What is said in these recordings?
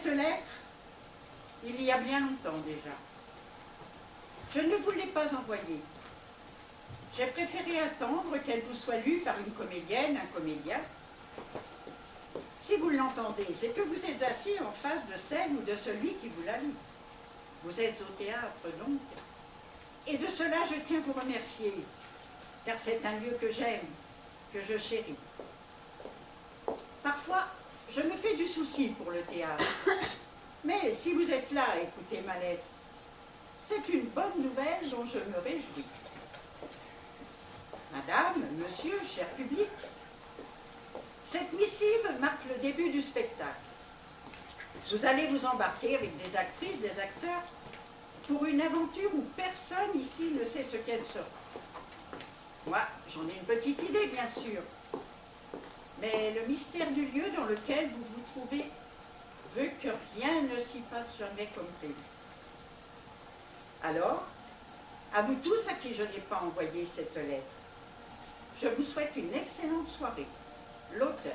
cette lettre il y a bien longtemps déjà. Je ne vous l'ai pas envoyée. J'ai préféré attendre qu'elle vous soit lue par une comédienne, un comédien. Si vous l'entendez, c'est que vous êtes assis en face de celle ou de celui qui vous l'a lu. Vous êtes au théâtre donc. Et de cela, je tiens à vous remercier, car c'est un lieu que j'aime, que je chéris. Parfois, je me fais du souci pour le théâtre. Mais si vous êtes là à écouter ma lettre, c'est une bonne nouvelle dont je me réjouis. Madame, monsieur, cher public, cette missive marque le début du spectacle. Vous allez vous embarquer avec des actrices, des acteurs, pour une aventure où personne ici ne sait ce qu'elle sera. Moi, j'en ai une petite idée, bien sûr. Mais le mystère du lieu dans lequel vous vous trouvez veut que rien ne s'y passe jamais comme prévu. Alors, à vous tous à qui je n'ai pas envoyé cette lettre, je vous souhaite une excellente soirée. L'auteur.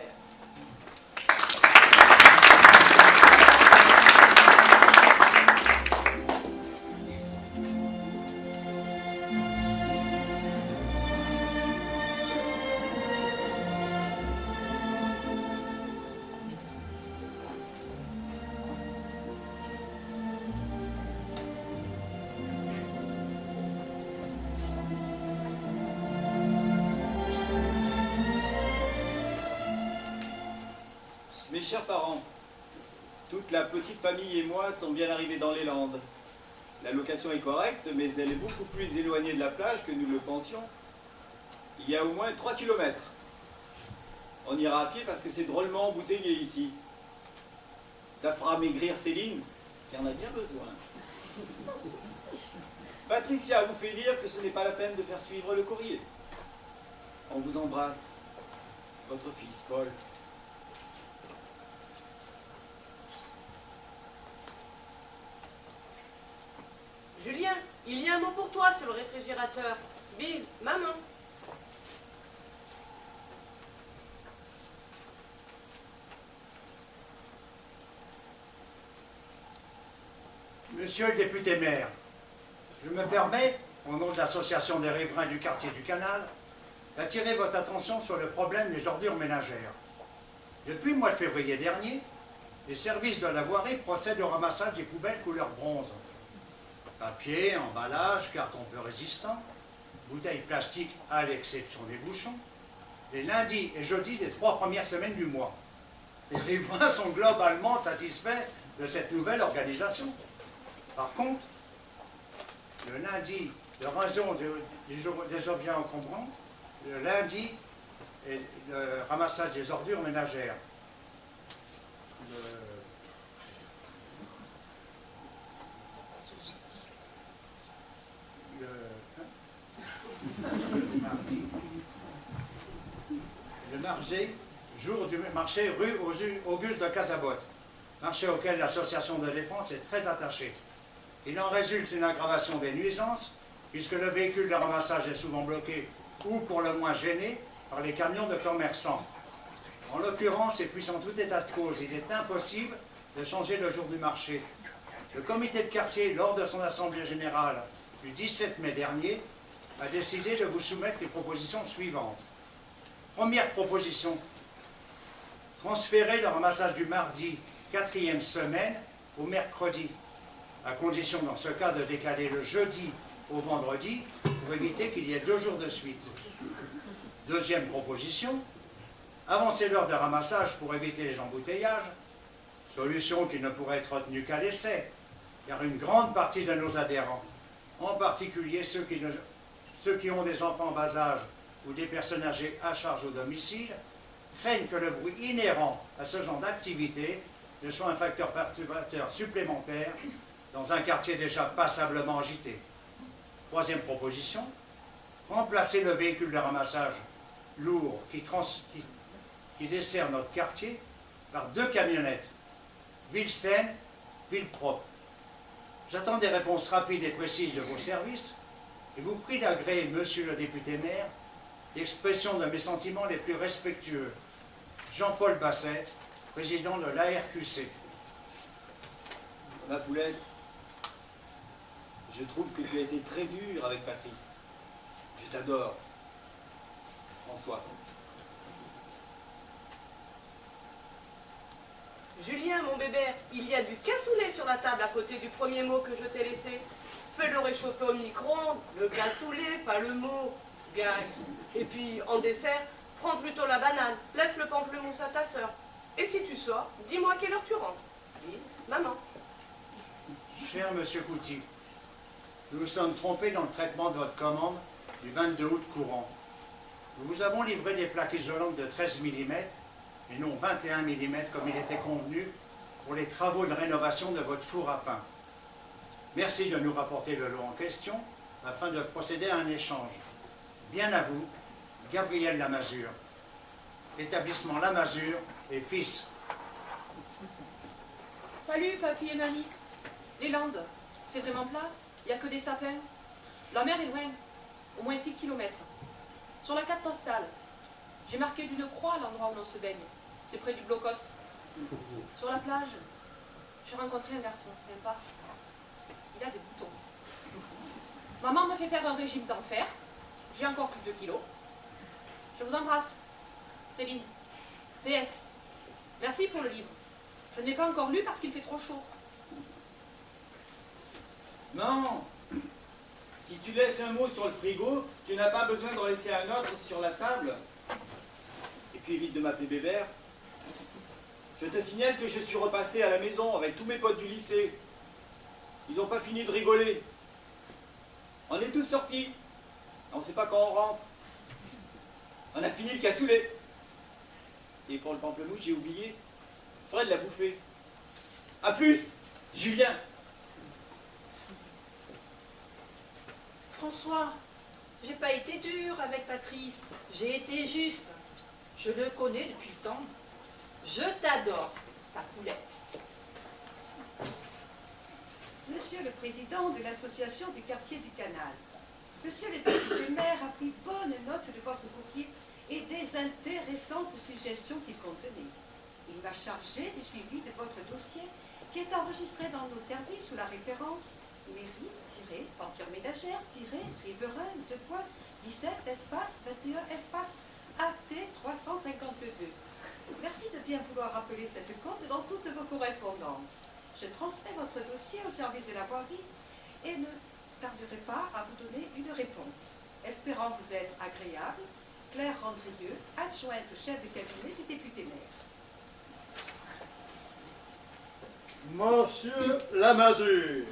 Mes chers parents, toute la petite famille et moi sommes bien arrivés dans les Landes. La location est correcte, mais elle est beaucoup plus éloignée de la plage que nous le pensions. Il y a au moins 3 kilomètres. On ira à pied parce que c'est drôlement embouteillé ici. Ça fera maigrir Céline, qui en a bien besoin. Patricia vous fait dire que ce n'est pas la peine de faire suivre le courrier. On vous embrasse. Votre fils, Paul. Julien, il y a un mot pour toi sur le réfrigérateur. Bise, maman. Monsieur le député maire, je me permets, au nom de l'association des riverains du quartier du Canal, d'attirer votre attention sur le problème des ordures ménagères. Depuis le mois de février dernier, les services de la voirie procèdent au ramassage des poubelles couleur bronze. Papier, emballage, carton peu résistant, bouteilles plastiques à l'exception des bouchons, les lundis et jeudis des 3 premières semaines du mois. Les riverains sont globalement satisfaits de cette nouvelle organisation. Par contre, le lundi, de raison des objets encombrants, le lundi et le ramassage des ordures ménagères. Le marché, jour du marché rue Auguste de Casabotte, marché auquel l'association de défense est très attachée. Il en résulte une aggravation des nuisances, puisque le véhicule de ramassage est souvent bloqué ou pour le moins gêné par les camions de commerçants. En l'occurrence, et puisqu'en tout état de cause, il est impossible de changer le jour du marché. Le comité de quartier, lors de son assemblée générale du 17 mai dernier, a décidé de vous soumettre les propositions suivantes. Première proposition, transférer le ramassage du mardi, 4e semaine, au mercredi, à condition dans ce cas de décaler le jeudi au vendredi pour éviter qu'il y ait 2 jours de suite. Deuxième proposition, avancer l'heure de ramassage pour éviter les embouteillages, solution qui ne pourrait être retenue qu'à l'essai, car une grande partie de nos adhérents, en particulier ceux qui ont des enfants en bas âge ou des personnes âgées à charge au domicile, craignent que le bruit inhérent à ce genre d'activité ne soit un facteur perturbateur supplémentaire dans un quartier déjà passablement agité. Troisième proposition, remplacer le véhicule de ramassage lourd qui dessert notre quartier par 2 camionnettes, ville saine, ville propre. J'attends des réponses rapides et précises de vos services et vous prie d'agréer, monsieur le député maire, l'expression de mes sentiments les plus respectueux. Jean-Paul Bassette, président de l'ARQC. Ma poulette, je trouve que tu as été très dur avec Patrice. Je t'adore. François. Julien, mon bébé, il y a du cassoulet sur la table à côté du premier mot que je t'ai laissé. Fais-le réchauffer au micro-ondes, le cassoulet, pas le mot. Gag. Et puis, en dessert, prends plutôt la banane, laisse le pamplemousse à ta sœur. Et si tu sors, dis-moi à quelle heure tu rentres. Lise, maman. Cher monsieur Couty, nous nous sommes trompés dans le traitement de votre commande du 22 août courant. Nous vous avons livré des plaques isolantes de 13 mm et non 21 mm comme il était convenu pour les travaux de rénovation de votre four à pain. Merci de nous rapporter le lot en question afin de procéder à un échange. Bien à vous, Gabriel Lamazure. Établissement Lamazure et fils. Salut, papy et mamie. Les Landes, c'est vraiment plat? Il n'y a que des sapins? La mer est loin, au moins 6 km. Sur la carte postale, j'ai marqué d'une croix l'endroit où l'on se baigne. C'est près du Blocos. Sur la plage, j'ai rencontré un garçon sympa. Il a des boutons. Maman me fait faire un régime d'enfer. J'ai encore plus de 2 kilos. Je vous embrasse. Céline. PS. Merci pour le livre. Je ne l'ai pas encore lu parce qu'il fait trop chaud. Non. Si tu laisses un mot sur le frigo, tu n'as pas besoin d'en laisser un autre sur la table. Et puis évite de m'appeler Bébert. Je te signale que je suis repassé à la maison avec tous mes potes du lycée. Ils n'ont pas fini de rigoler. On est tous sortis. On ne sait pas quand on rentre. On a fini le cassoulet. Et pour le pamplemousse, j'ai oublié. Fred l'a bouffé. A plus, Julien. François, j'ai pas été dure avec Patrice. J'ai été juste. Je le connais depuis le temps. Je t'adore, ta poulette. Monsieur le Président de l'Association du quartier du Canal, Monsieur le député maire a pris bonne note de votre courrier et des intéressantes suggestions qu'il contenait. Il m'a chargé du suivi de votre dossier qui est enregistré dans nos services sous la référence mairie-peinture ménagère-riverain 17 espace 21 espace AT 352. Merci de bien vouloir rappeler cette cote dans toutes vos correspondances. Je transmets votre dossier au service de la voirie et ne tarderai pas à vous donner une réponse. Espérant vous être agréable, Claire Randrieux, adjointe chef de cabinet du député maire. Monsieur Lamazure,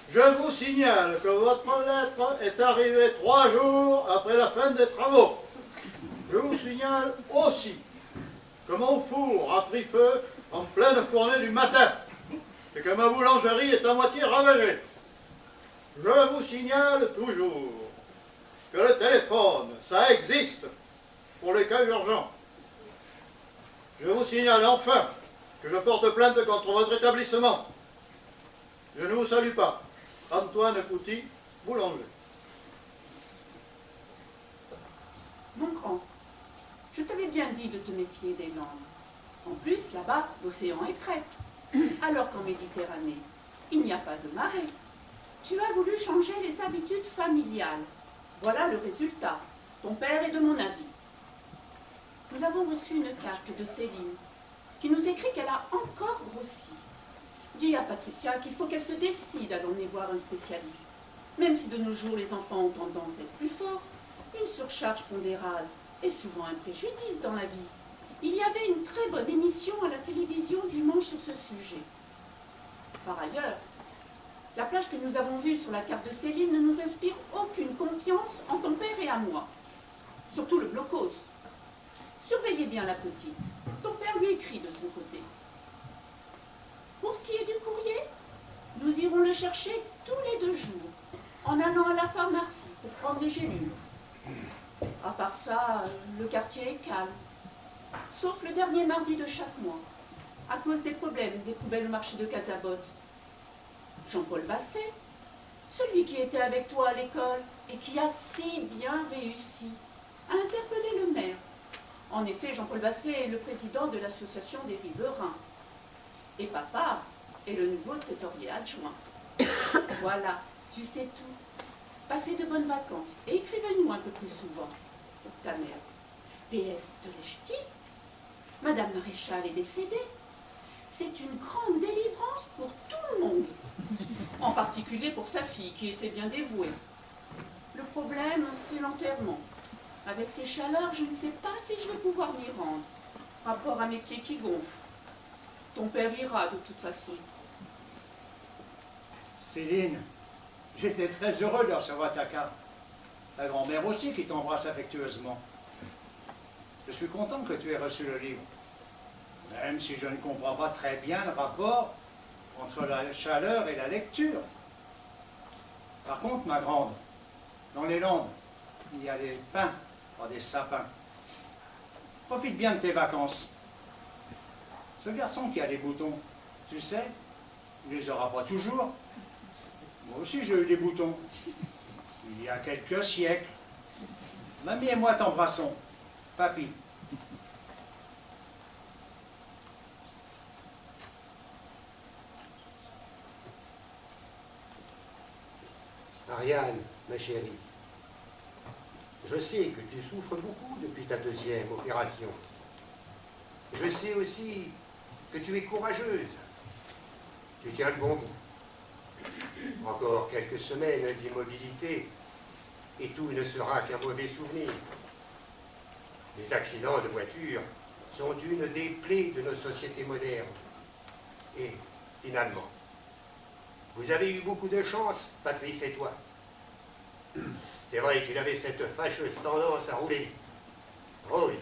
je vous signale que votre lettre est arrivée 3 jours après la fin des travaux. Je vous signale aussi que mon four a pris feu en pleine fournée du matin et que ma boulangerie est à moitié ravagée. Je vous signale toujours que le téléphone, ça existe pour les cas urgents. Je vous signale enfin que je porte plainte contre votre établissement. Je ne vous salue pas. Antoine Couty, boulanger. Mon grand, je t'avais bien dit de te méfier des Landes. En plus, là-bas, l'océan est crête. Alors qu'en Méditerranée, il n'y a pas de marée. Tu as voulu changer les habitudes familiales. Voilà le résultat. Ton père est de mon avis. Nous avons reçu une carte de Céline qui nous écrit qu'elle a encore grossi. Dis à Patricia qu'il faut qu'elle se décide à l'emmener voir un spécialiste. Même si de nos jours les enfants ont tendance à être plus forts, une surcharge pondérale est souvent un préjudice dans la vie. Il y avait une très bonne émission à la télévision dimanche sur ce sujet. Par ailleurs, la plage que nous avons vue sur la carte de Céline ne nous inspire aucune confiance en ton père et à moi. Surtout le Blocos. Surveillez bien la petite. Ton père lui écrit de son côté. Pour ce qui est du courrier, nous irons le chercher tous les 2 jours, en allant à la pharmacie pour prendre des gélules. À part ça, le quartier est calme. Sauf le dernier mardi de chaque mois, à cause des problèmes des poubelles au marché de Casabotte. Jean-Paul Basset, celui qui était avec toi à l'école et qui a si bien réussi, a interpellé le maire. En effet, Jean-Paul Basset est le président de l'association des riverains. Et papa et le nouveau trésorier adjoint. Voilà, tu sais tout. Passez de bonnes vacances et écrivez-nous un peu plus souvent. Pour ta mère. PS de l'Echti, Madame Maréchal est décédée. C'est une grande délivrance pour tout le monde. En particulier pour sa fille, qui était bien dévouée. Le problème, c'est l'enterrement. Avec ces chaleurs, je ne sais pas si je vais pouvoir m'y rendre. Rapport à mes pieds qui gonflent. Ton père ira de toute façon. Céline, j'étais très heureux de recevoir ta carte. Ta grand-mère aussi qui t'embrasse affectueusement. Je suis content que tu aies reçu le livre. Même si je ne comprends pas très bien le rapport entre la chaleur et la lecture. Par contre, ma grande, dans les Landes, il y a des pins, pas des sapins. Profite bien de tes vacances. Ce garçon qui a des boutons, tu sais, il les aura pas toujours. Moi aussi, j'ai eu des boutons. Il y a quelques siècles. Mamie et moi t'embrassons. Papy. Ariane, ma chérie, je sais que tu souffres beaucoup depuis ta deuxième opération. Je sais aussi que tu es courageuse. Tu tiens le bon bout. Encore quelques semaines d'immobilité et tout ne sera qu'un mauvais souvenir. Les accidents de voiture sont une des plaies de nos sociétés modernes. Et, finalement, vous avez eu beaucoup de chance, Patrice et toi. C'est vrai qu'il avait cette fâcheuse tendance à rouler vite. Trop vite.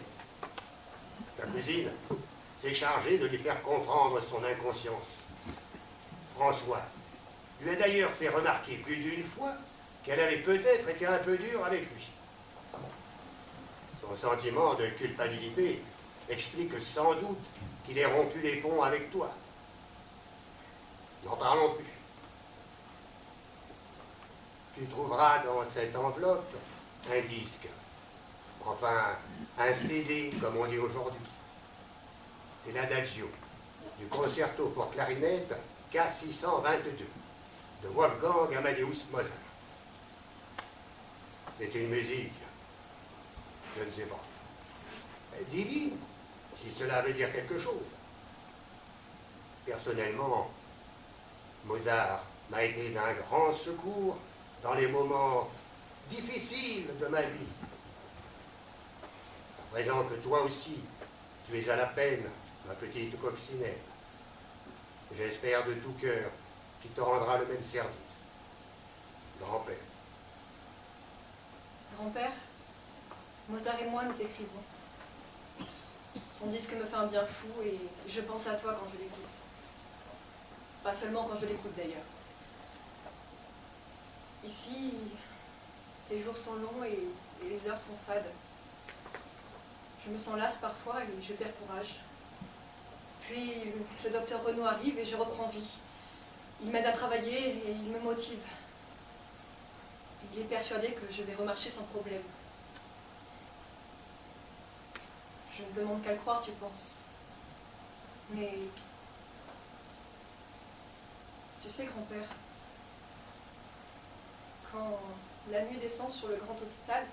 Ta cousine s'est chargée de lui faire comprendre son inconscience. François lui a d'ailleurs fait remarquer plus d'une fois qu'elle avait peut-être été un peu dure avec lui. Son sentiment de culpabilité explique sans doute qu'il ait rompu les ponts avec toi. N'en parlons plus. Tu trouveras dans cette enveloppe un disque. Enfin, un CD, comme on dit aujourd'hui. C'est l'Adagio, du concerto pour clarinette K622, de Wolfgang Amadeus Mozart. C'est une musique, je ne sais pas, divine, si cela veut dire quelque chose. Personnellement, Mozart m'a été d'un grand secours dans les moments difficiles de ma vie. À présent que toi aussi, tu es à la peine, ma petite coccinelle, j'espère de tout cœur qu'il te rendra le même service. Grand-père. Grand-père, Mozart et moi, nous t'écrivons. Ton disque me fait un bien fou et je pense à toi quand je l'écoute. Pas seulement quand je l'écoute d'ailleurs. Ici, les jours sont longs et les heures sont fades. Je me sens lasse parfois et je perds courage. Puis le docteur Renaud arrive et je reprends vie. Il m'aide à travailler et il me motive. Il est persuadé que je vais remarcher sans problème. Je ne demande qu'à le croire, tu penses. Mais... tu sais, grand-père, quand la nuit descend sur le grand hôpital,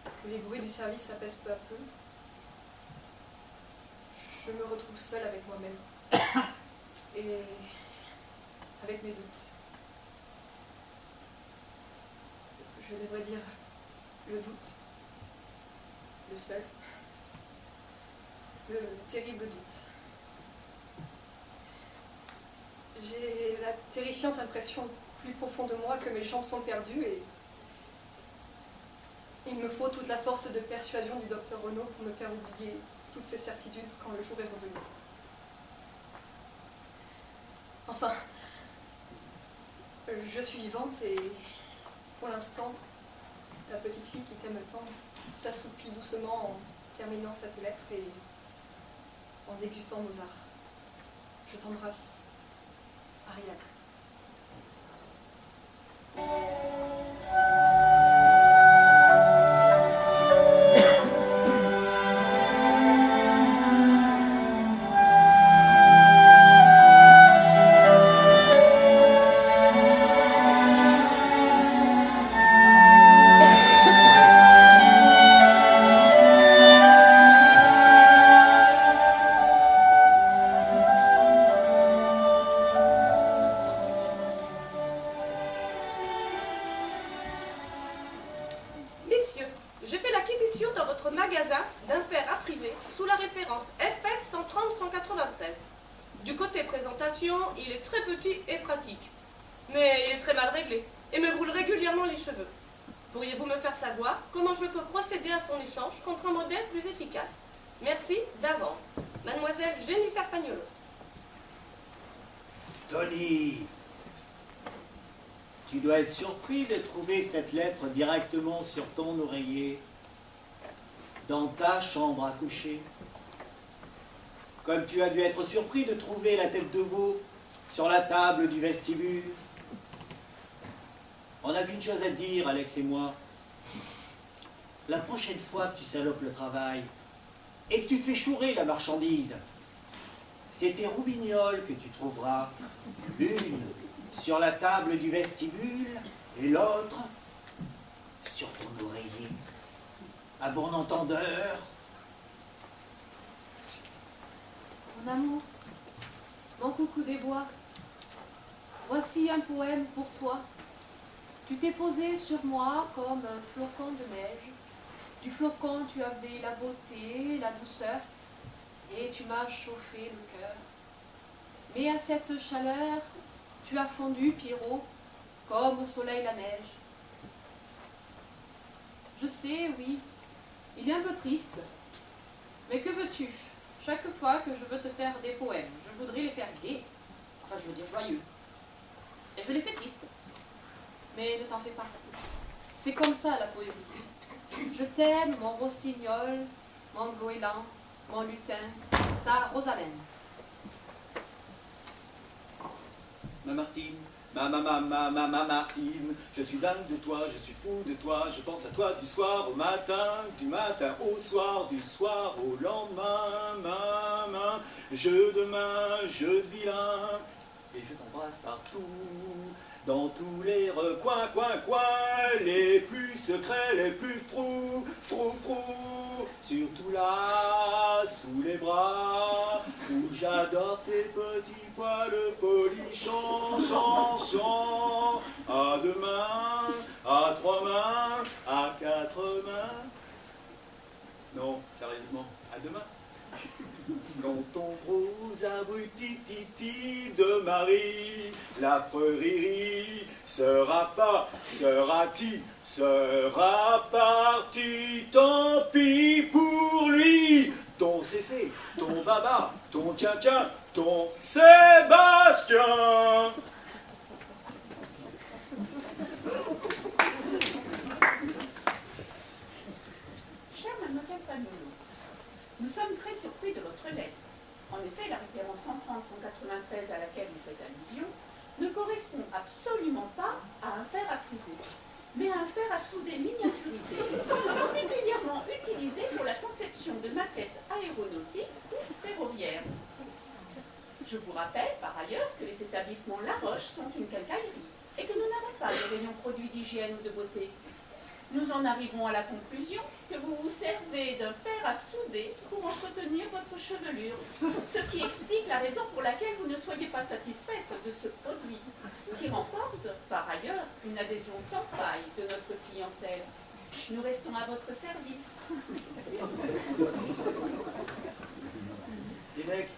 que les bruits du service s'apaisent peu à peu, je me retrouve seule avec moi-même et avec mes doutes. Je devrais dire le doute, le seul, le terrible doute. J'ai la terrifiante impression plus profonde de moi que mes jambes sont perdues et il me faut toute la force de persuasion du docteur Renaud pour me faire oublier toutes ces certitudes quand le jour est revenu. Enfin, je suis vivante et pour l'instant, la petite fille qui t'aime tant s'assoupit doucement en terminant cette lettre et en dégustant Mozart. Je t'embrasse, Ariane. côté présentation, il est très petit et pratique. Mais il est très mal réglé et me brûle régulièrement les cheveux. Pourriez-vous me faire savoir comment je peux procéder à son échange contre un modèle plus efficace? Merci d'avance. Mademoiselle Jennifer Pagnolo. Tony, tu dois être surpris de trouver cette lettre directement sur ton oreiller, dans ta chambre à coucher. Comme tu as dû être surpris de trouver la tête de veau sur la table du vestibule. On n'a qu'une chose à te dire, Alex et moi. La prochaine fois que tu salopes le travail et que tu te fais chourer la marchandise, c'est tes roubignoles que tu trouveras. L'une sur la table du vestibule et l'autre sur ton oreiller. À bon entendeur. Mon amour, mon coucou des bois, voici un poème pour toi. Tu t'es posé sur moi comme un flocon de neige. Du flocon, tu avais la beauté, la douceur, et tu m'as chauffé le cœur. Mais à cette chaleur, tu as fondu, Pierrot, comme au soleil la neige. Je sais, oui, il est un peu triste, mais que veux-tu? Chaque fois que je veux te faire des poèmes, je voudrais les faire gais, enfin je veux dire joyeux. Et je les fais tristes. Mais ne t'en fais pas. C'est comme ça la poésie. Je t'aime, mon rossignol, mon goéland, mon lutin, ta Rosalène. Ma Martine, ma Martine, je suis dingue de toi, je suis fou de toi, je pense à toi du soir au matin, du matin au soir, du soir au lendemain, jeu de main, jeu de vilain, et je t'embrasse partout, dans tous les recoins, coins, les plus secrets, les plus frous, surtout là, sous les bras, où j'adore tes petits poils polis, chant, à deux mains, à trois mains, à quatre mains. Non, sérieusement, à deux mains. Quand ton gros abruti de Marie, l'affreux riri, sera parti, tant pis pour lui. Ton Cécé, ton Baba, ton Tiens, ton Sébastien. Chère mademoiselle Pagnolo, nous sommes très surpris de votre lettre. En effet, la référence 130-193 à laquelle vous faites allusion ne correspond absolument pas à un fer à friser, mais à un fer à souder miniaturisé, particulièrement utilisé pour la conception de maquettes aéronautiques ou ferroviaires. Je vous rappelle par ailleurs que les établissements La Roche sont une quincaillerie et que nous n'avons pas de rayon produits d'hygiène ou de beauté. Nous en arrivons à la conclusion que vous vous servez d'un fer à souder pour entretenir votre chevelure, ce qui explique la raison pour laquelle vous ne soyez pas satisfaite de ce produit, qui remporte par ailleurs une adhésion sans faille de notre clientèle. Nous restons à votre service. Les mecs,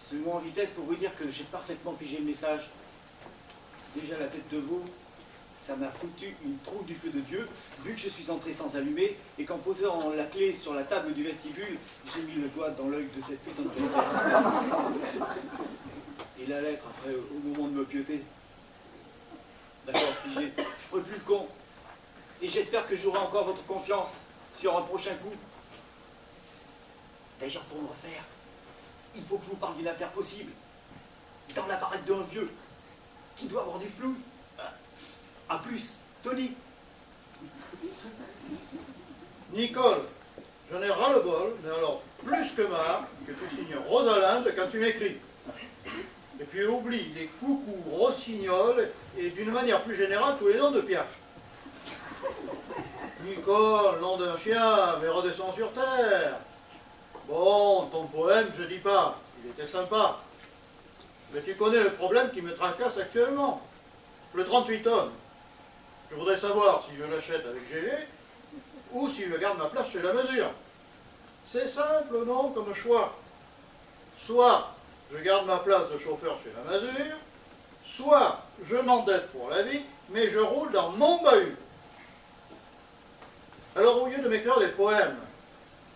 ce mot en vitesse pour vous dire que j'ai parfaitement pigé le message. Déjà la tête de veau, ça m'a foutu une trouille du feu de Dieu, vu que je suis entré sans allumer, et qu'en posant la clé sur la table du vestibule, j'ai mis le doigt dans l'œil de cette putain de personne. Et la lettre, après, au moment de me pieuter. D'accord, pigé, je ferai plus le con. Et j'espère que j'aurai encore votre confiance sur un prochain coup. D'ailleurs, pour me refaire, il faut que je vous parle d'une affaire possible. Dans la baraque d'un vieux, qui doit avoir du flouze. A plus, Tony. Nicole, j'en ai ras-le-bol, mais alors plus que marre que tu signes Rosalinde quand tu m'écris. Et puis oublie les coucous, rossignols et d'une manière plus générale tous les noms de Piaf. Nicole, nom d'un chien, mais redescends sur terre. Bon, ton poème, je dis pas, il était sympa. Mais tu connais le problème qui me tracasse actuellement. Le 38 tonnes. Je voudrais savoir si je l'achète avec GG ou si je garde ma place chez La Mesure. C'est simple, non, comme choix. Soit je garde ma place de chauffeur chez la Masure, soit je m'endette pour la vie, mais je roule dans mon bahut. Alors au lieu de m'écrire des poèmes,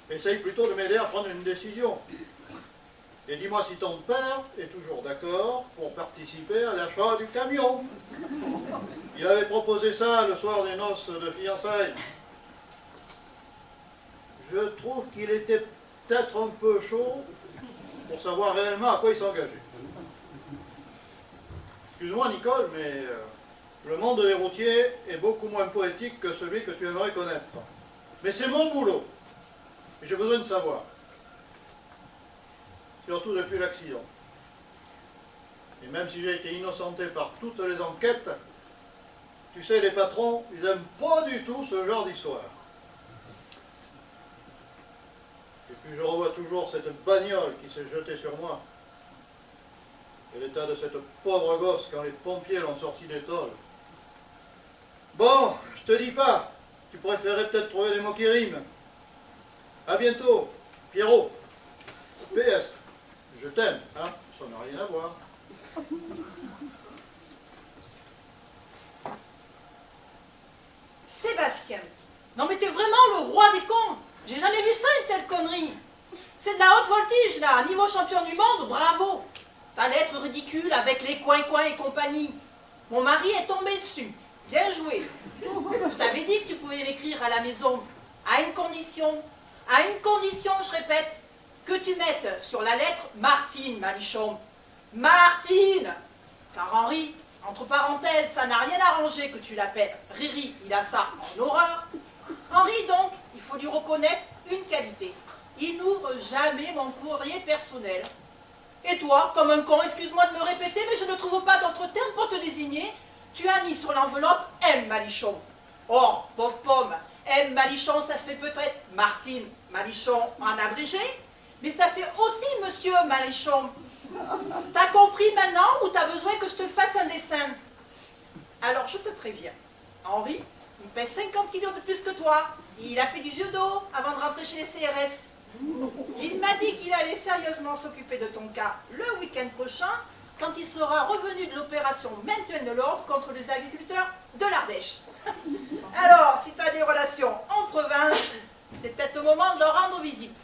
essaye plutôt de m'aider à prendre une décision. Et dis-moi si ton père est toujours d'accord pour participer à l'achat du camion. Il avait proposé ça le soir des noces de fiançailles. Je trouve qu'il était peut-être un peu chaud pour savoir réellement à quoi il s'engageait. Excuse-moi Nicole, mais le monde des routiers est beaucoup moins poétique que celui que tu aimerais connaître. Mais c'est mon boulot. Et j'ai besoin de savoir. Surtout depuis l'accident. Et même si j'ai été innocenté par toutes les enquêtes, tu sais, les patrons, ils n'aiment pas du tout ce genre d'histoire. Et puis je revois toujours cette bagnole qui s'est jetée sur moi. Et l'état de cette pauvre gosse quand les pompiers l'ont sorti des tôles. Bon, je te dis pas, tu préférais peut-être trouver des mots qui riment. À bientôt, Pierrot. PS, je t'aime, hein, ça n'a rien à voir. Sébastien, non mais t'es vraiment le roi des cons. J'ai jamais vu ça, une telle connerie. C'est de la haute voltige, là, niveau champion du monde, bravo. Ta lettre ridicule avec les coins-coins et compagnie. Mon mari est tombé dessus. Bien joué. Je t'avais dit que tu pouvais m'écrire à la maison, à une condition, je répète, que tu mettes sur la lettre Martine, Malichon. Martine. Car Henri, entre parenthèses, ça n'a rien arrangé que tu l'appelles Riri, il a ça en horreur. Henri, donc, il faut lui reconnaître une qualité. Il n'ouvre jamais mon courrier personnel. Et toi, comme un con, excuse-moi de me répéter, mais je ne trouve pas d'autre terme pour te désigner, tu as mis sur l'enveloppe M. Malichon. Oh, pauvre pomme, M. Malichon, ça fait peut-être Martine Malichon en abrégé, mais ça fait aussi Monsieur Malichon. T'as compris maintenant ou t'as besoin que je te fasse un dessin? Alors, je te préviens, Henri, il pèse 50 kilos de plus que toi. Il a fait du judo avant de rentrer chez les CRS. Il m'a dit qu'il allait sérieusement s'occuper de ton cas le week-end prochain, quand il sera revenu de l'opération Maintien de l'ordre contre les agriculteurs de l'Ardèche. Alors, si tu as des relations en province, c'est peut-être le moment de leur rendre visite.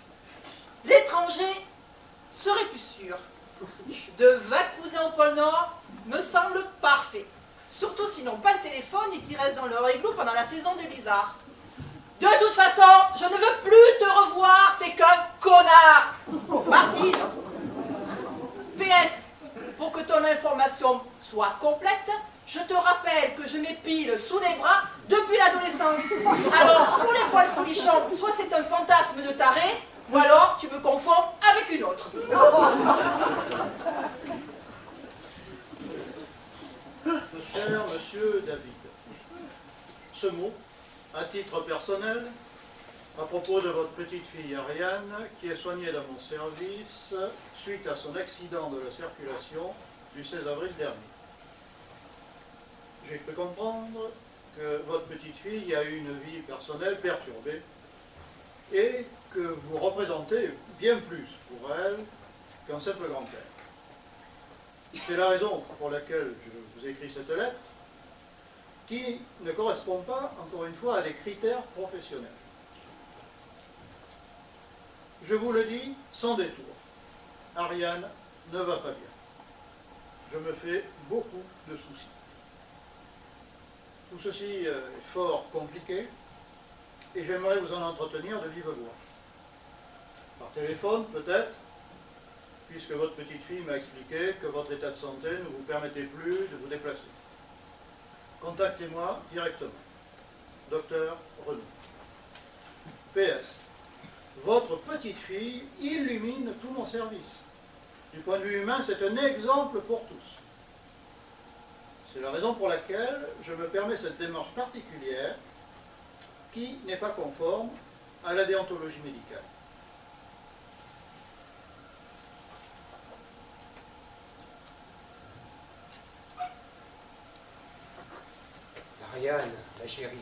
L'étranger serait plus sûr. De vagues cousins au pôle Nord me semble parfait. Surtout s'ils n'ont pas le téléphone et qu'ils restent dans leur igloo pendant la saison des blizzards. De toute façon, je ne veux plus te revoir, t'es qu'un connard. Martine. PS, pour que ton information soit complète, je te rappelle que je m'épile sous les bras depuis l'adolescence. Alors, pour les poils folichons, soit c'est un fantasme de taré, ou alors tu me confonds avec une autre. Cher monsieur David, ce mot, à titre personnel, à propos de votre petite fille Ariane, qui est soignée dans mon service suite à son accident de la circulation du 16 avril dernier. J'ai cru comprendre que votre petite fille a eu une vie personnelle perturbée et que vous représentez bien plus pour elle qu'un simple grand-père. C'est la raison pour laquelle je vous écris cette lettre, qui ne correspond pas, encore une fois, à des critères professionnels. Je vous le dis sans détour, Ariane ne va pas bien. Je me fais beaucoup de soucis. Tout ceci est fort compliqué et j'aimerais vous en entretenir de vive voix. Par téléphone, peut-être, puisque votre petite fille m'a expliqué que votre état de santé ne vous permettait plus de vous déplacer. Contactez-moi directement. Docteur Renaud. PS. Votre petite fille illumine tout mon service. Du point de vue humain, c'est un exemple pour tous. C'est la raison pour laquelle je me permets cette démarche particulière qui n'est pas conforme à la déontologie médicale. Ariane, ma chérie,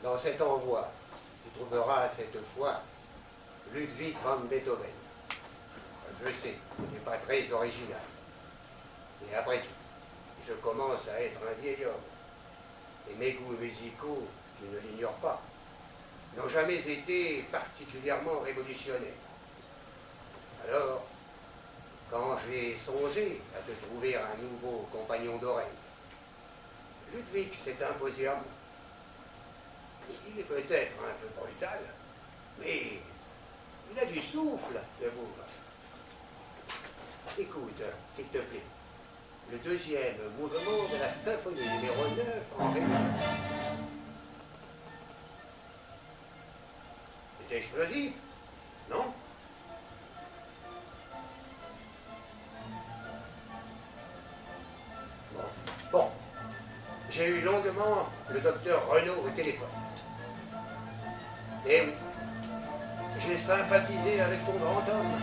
dans cet envoi, tu trouveras cette fois Ludwig van Beethoven. Je sais, tu n'es pas très original. Mais après tout, je commence à être un vieil homme. Et mes goûts musicaux, tu ne l'ignores pas, n'ont jamais été particulièrement révolutionnaires. Alors, quand j'ai songé à te trouver un nouveau compagnon d'oreille, Ludwig s'est imposé à moi. Il est peut-être un peu brutal, mais il a du souffle, le bourg. Écoute, s'il te plaît, le deuxième mouvement de la symphonie numéro 9 en ré mineur. C'est explosif, non? Bon. J'ai eu longuement le docteur Renaud au téléphone. Eh oui, j'ai sympathisé avec ton grand homme.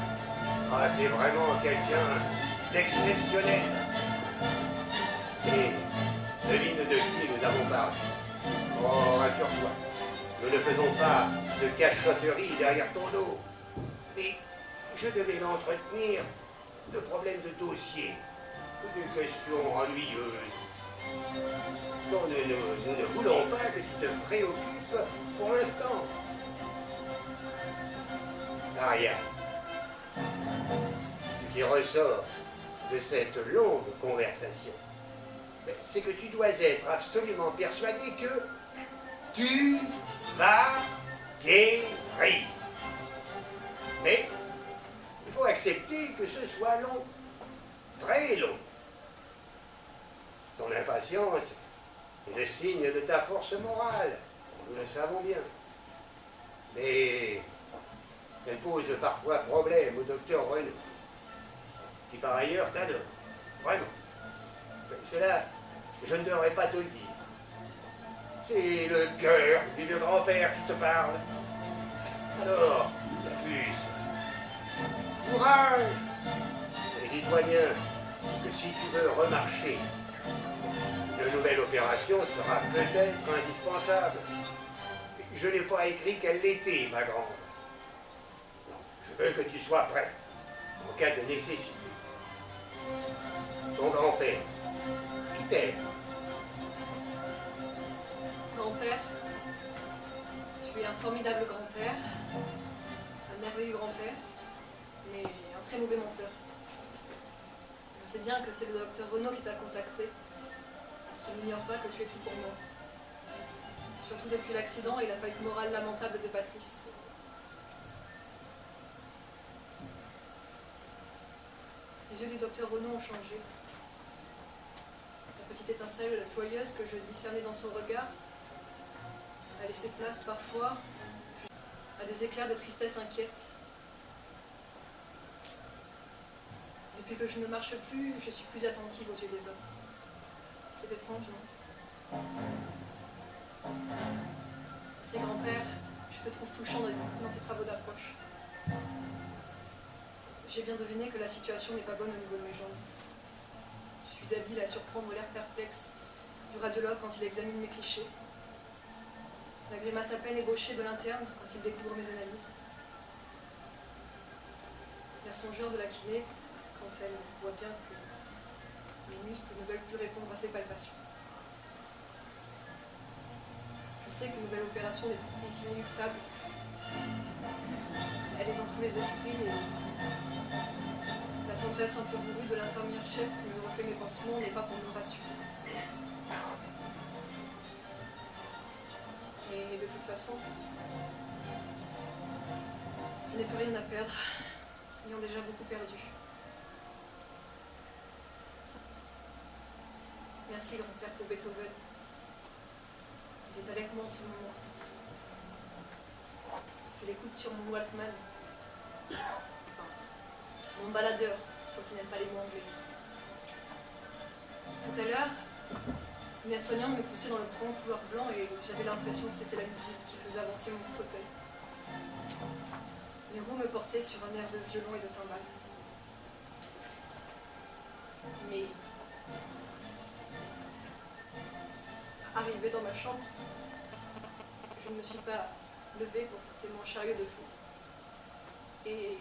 Ah, c'est vraiment quelqu'un d'exceptionnel. Et devine de qui nous avons parlé. Oh, rassure-toi, nous ne faisons pas de cachotterie derrière ton dos. Mais je devais l'entretenir de problèmes de dossier, de questions ennuyeuses. dont nous ne voulons pas que tu te préoccupes pour l'instant. Ariane, ce qui ressort de cette longue conversation, c'est que tu dois être absolument persuadé que tu vas guérir. Mais il faut accepter que ce soit long, très long. Ton impatience est le signe de ta force morale, nous le savons bien. Mais elle pose parfois problème au docteur Renaud, qui par ailleurs t'adore, vraiment. Cela, je ne devrais pas te le dire. C'est le cœur du vieux grand-père qui te parle. Alors, la puce, courage! Et dis-toi bien que si tu veux remarcher, une nouvelle opération sera peut-être indispensable. Je n'ai pas écrit qu'elle l'était, ma grande. Non, je veux que tu sois prête, en cas de nécessité. Ton grand-père, qui t'aime. Grand-père, tu es un formidable grand-père, un merveilleux grand-père, mais un très mauvais menteur. Je sais bien que c'est le docteur Renaud qui t'a contacté, parce qu'il n'ignore pas que tu es tout pour moi. Surtout depuis l'accident et la faillite morale lamentable de Patrice. Les yeux du docteur Renaud ont changé. La petite étincelle joyeuse que je discernais dans son regard a laissé place parfois à des éclairs de tristesse inquiète. Depuis que je ne marche plus, je suis plus attentive aux yeux des autres. C'est étrange, non? C'est grand-père, je te trouve touchant dans tes travaux d'approche. J'ai bien deviné que la situation n'est pas bonne au niveau de mes jambes. Je suis habile à surprendre l'air perplexe du radiologue quand il examine mes clichés. La grimace à peine ébauchée de l'interne quand il découvre mes analyses. L'air songeur de la kiné quand elle voit bien que mes muscles ne veulent plus répondre à ses palpations. Je sais qu'une nouvelle opération est inéluctable. Elle est dans tous les esprits et la tendresse un peu bourrue de l'infirmière chef qui me refait mes pansements n'est pas pour me rassurer. Et de toute façon, je n'ai plus rien à perdre, ayant déjà beaucoup perdu. Merci grand-père pour Beethoven. Il est avec moi en ce moment. Je l'écoute sur mon Walkman. Enfin, mon baladeur, toi qui n'aime pas les mots anglais. Tout à l'heure, une aide-soignante me poussait dans le grand couloir blanc et j'avais l'impression que c'était la musique qui faisait avancer mon fauteuil. Les roues me portaient sur un air de violon et de timbale. Mais arrivé dans ma chambre, je ne me suis pas levée pour quitter mon chariot de fou. Et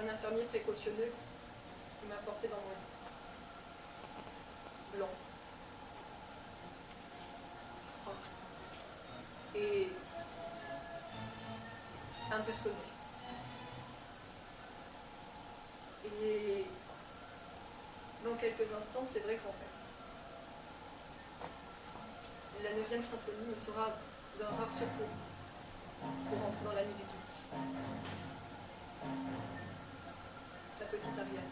un infirmier précautionneux qui m'a porté dans mon lit. Blanc. Et impersonnel. Et dans quelques instants, c'est vrai qu'en fait, la 9e symphonie me sera d'un rare secours pour entrer dans la nuit du doute. Ta petite Ariane.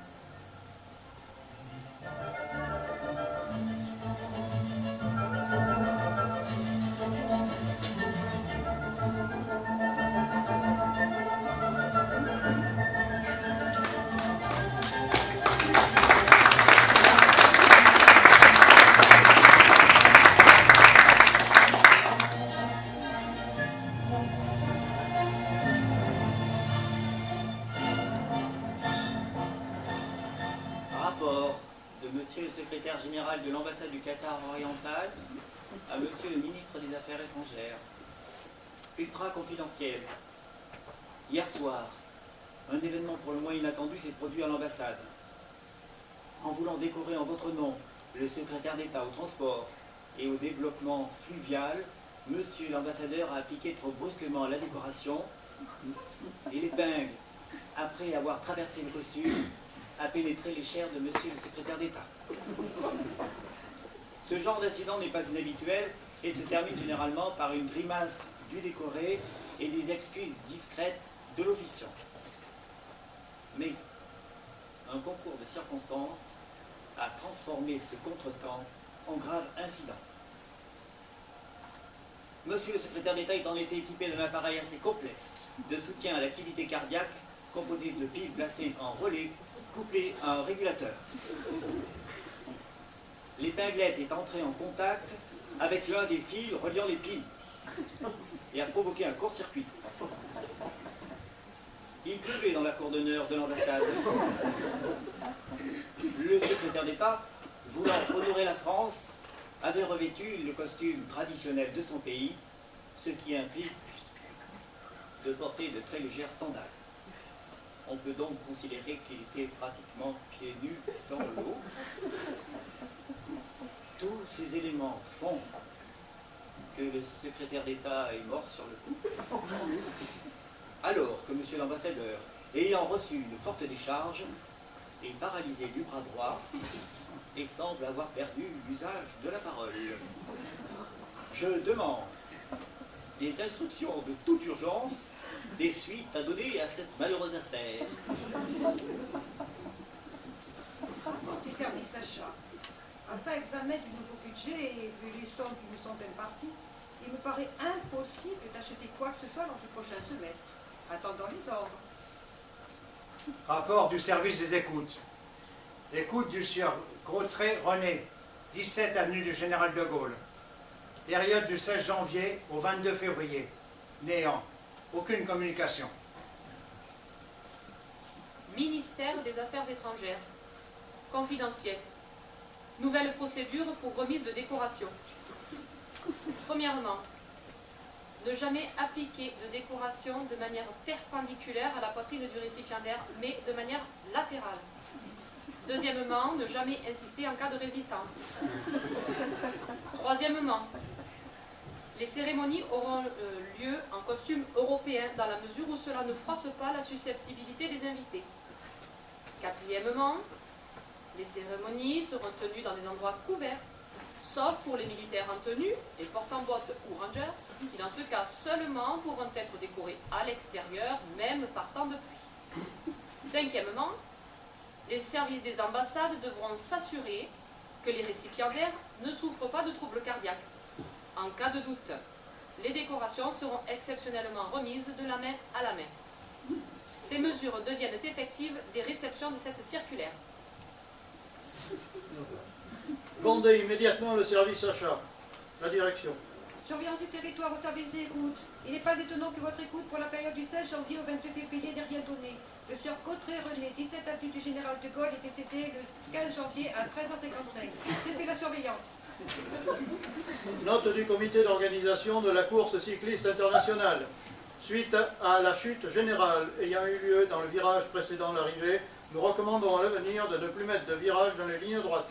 Rapport de Monsieur le secrétaire général de l'ambassade du Qatar oriental à Monsieur le ministre des Affaires étrangères. Ultra confidentiel. Hier soir, un événement pour le moins inattendu s'est produit à l'ambassade. En voulant décorer en votre nom le secrétaire d'État au transport et au développement fluvial, Monsieur l'ambassadeur a appliqué trop brusquement la décoration et l'épingle, après avoir traversé le costume, a pénétré les chairs de Monsieur le secrétaire d'État. Ce genre d'incident n'est pas inhabituel et se termine généralement par une grimace du décoré et des excuses discrètes de l'officiant. Mais un concours de circonstances a transformé ce contretemps en grave incident. Monsieur le secrétaire d'État est en effet équipé d'un appareil assez complexe de soutien à l'activité cardiaque composé de piles placées en relais couplées à un régulateur. L'épinglette est entrée en contact avec l'un des fils reliant les piles et a provoqué un court-circuit. Il pleuvait dans la cour d'honneur de l'ambassade. Le secrétaire d'État, voulant honorer la France, avait revêtu le costume traditionnel de son pays, ce qui implique de porter de très légères sandales. On peut donc considérer qu'il était pratiquement pieds nus dans l'eau. Tous ces éléments font que le secrétaire d'État est mort sur le coup. Alors que monsieur l'ambassadeur, ayant reçu une forte décharge, est paralysé du bras droit et semble avoir perdu l'usage de la parole. Je demande des instructions de toute urgence, des suites à donner à cette malheureuse affaire. Rapport du service achat. Après examen du nouveau budget et vu les sommes qui nous sont imparties, il me paraît impossible d'acheter quoi que ce soit lors du prochain semestre. Attendons les ordres. Rapport du service des écoutes. Écoute du sieur Gautret René, 17 avenue du Général de Gaulle. Période du 16 janvier au 22 février. Néant. Aucune communication. Ministère des Affaires étrangères. Confidentiel. Nouvelle procédure pour remise de décoration. Premièrement, ne jamais appliquer de décoration de manière perpendiculaire à la poitrine du récipiendaire, mais de manière latérale. Deuxièmement, ne jamais insister en cas de résistance. Troisièmement, les cérémonies auront lieu en costume européen dans la mesure où cela ne froisse pas la susceptibilité des invités. Quatrièmement, les cérémonies seront tenues dans des endroits couverts, sauf pour les militaires en tenue, les porte-en-bottes ou rangers, qui dans ce cas seulement pourront être décorés à l'extérieur, même par temps de pluie. Cinquièmement, les services des ambassades devront s'assurer que les récipiendaires ne souffrent pas de troubles cardiaques. En cas de doute, les décorations seront exceptionnellement remises de la main à la main. Ces mesures deviennent effectives dès réception de cette circulaire. Bondez immédiatement le service achat. La direction. Surveillance du territoire au service des écoutes. Il n'est pas étonnant que votre écoute pour la période du 16 janvier au 28 février n'ait rien donné. Le sieur Gautret René, 17 avenue du Général de Gaulle, est décédé le 15 janvier à 13h55. C'était la surveillance. Note du comité d'organisation de la course cycliste internationale. Suite à la chute générale ayant eu lieu dans le virage précédant l'arrivée, nous recommandons à l'avenir de ne plus mettre de virage dans les lignes droites.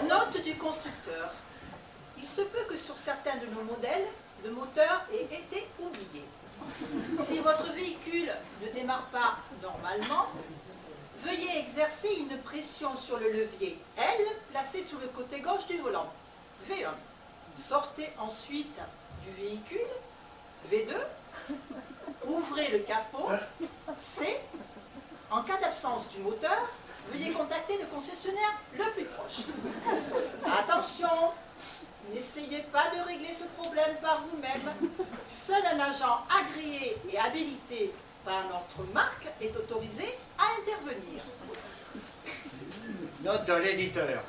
Note du constructeur. Il se peut que sur certains de nos modèles, le moteur ait été oublié. Si votre véhicule ne démarre pas normalement, veuillez exercer une pression sur le levier L placé sur le côté gauche du volant, V1. Sortez ensuite du véhicule, V2. Ouvrez le capot, C. En cas d'absence du moteur, veuillez contacter le concessionnaire le plus proche. Attention, n'essayez pas de régler ce problème par vous-même. Seul un agent agréé et habilité par notre marque est autorisé à intervenir. Note de l'éditeur.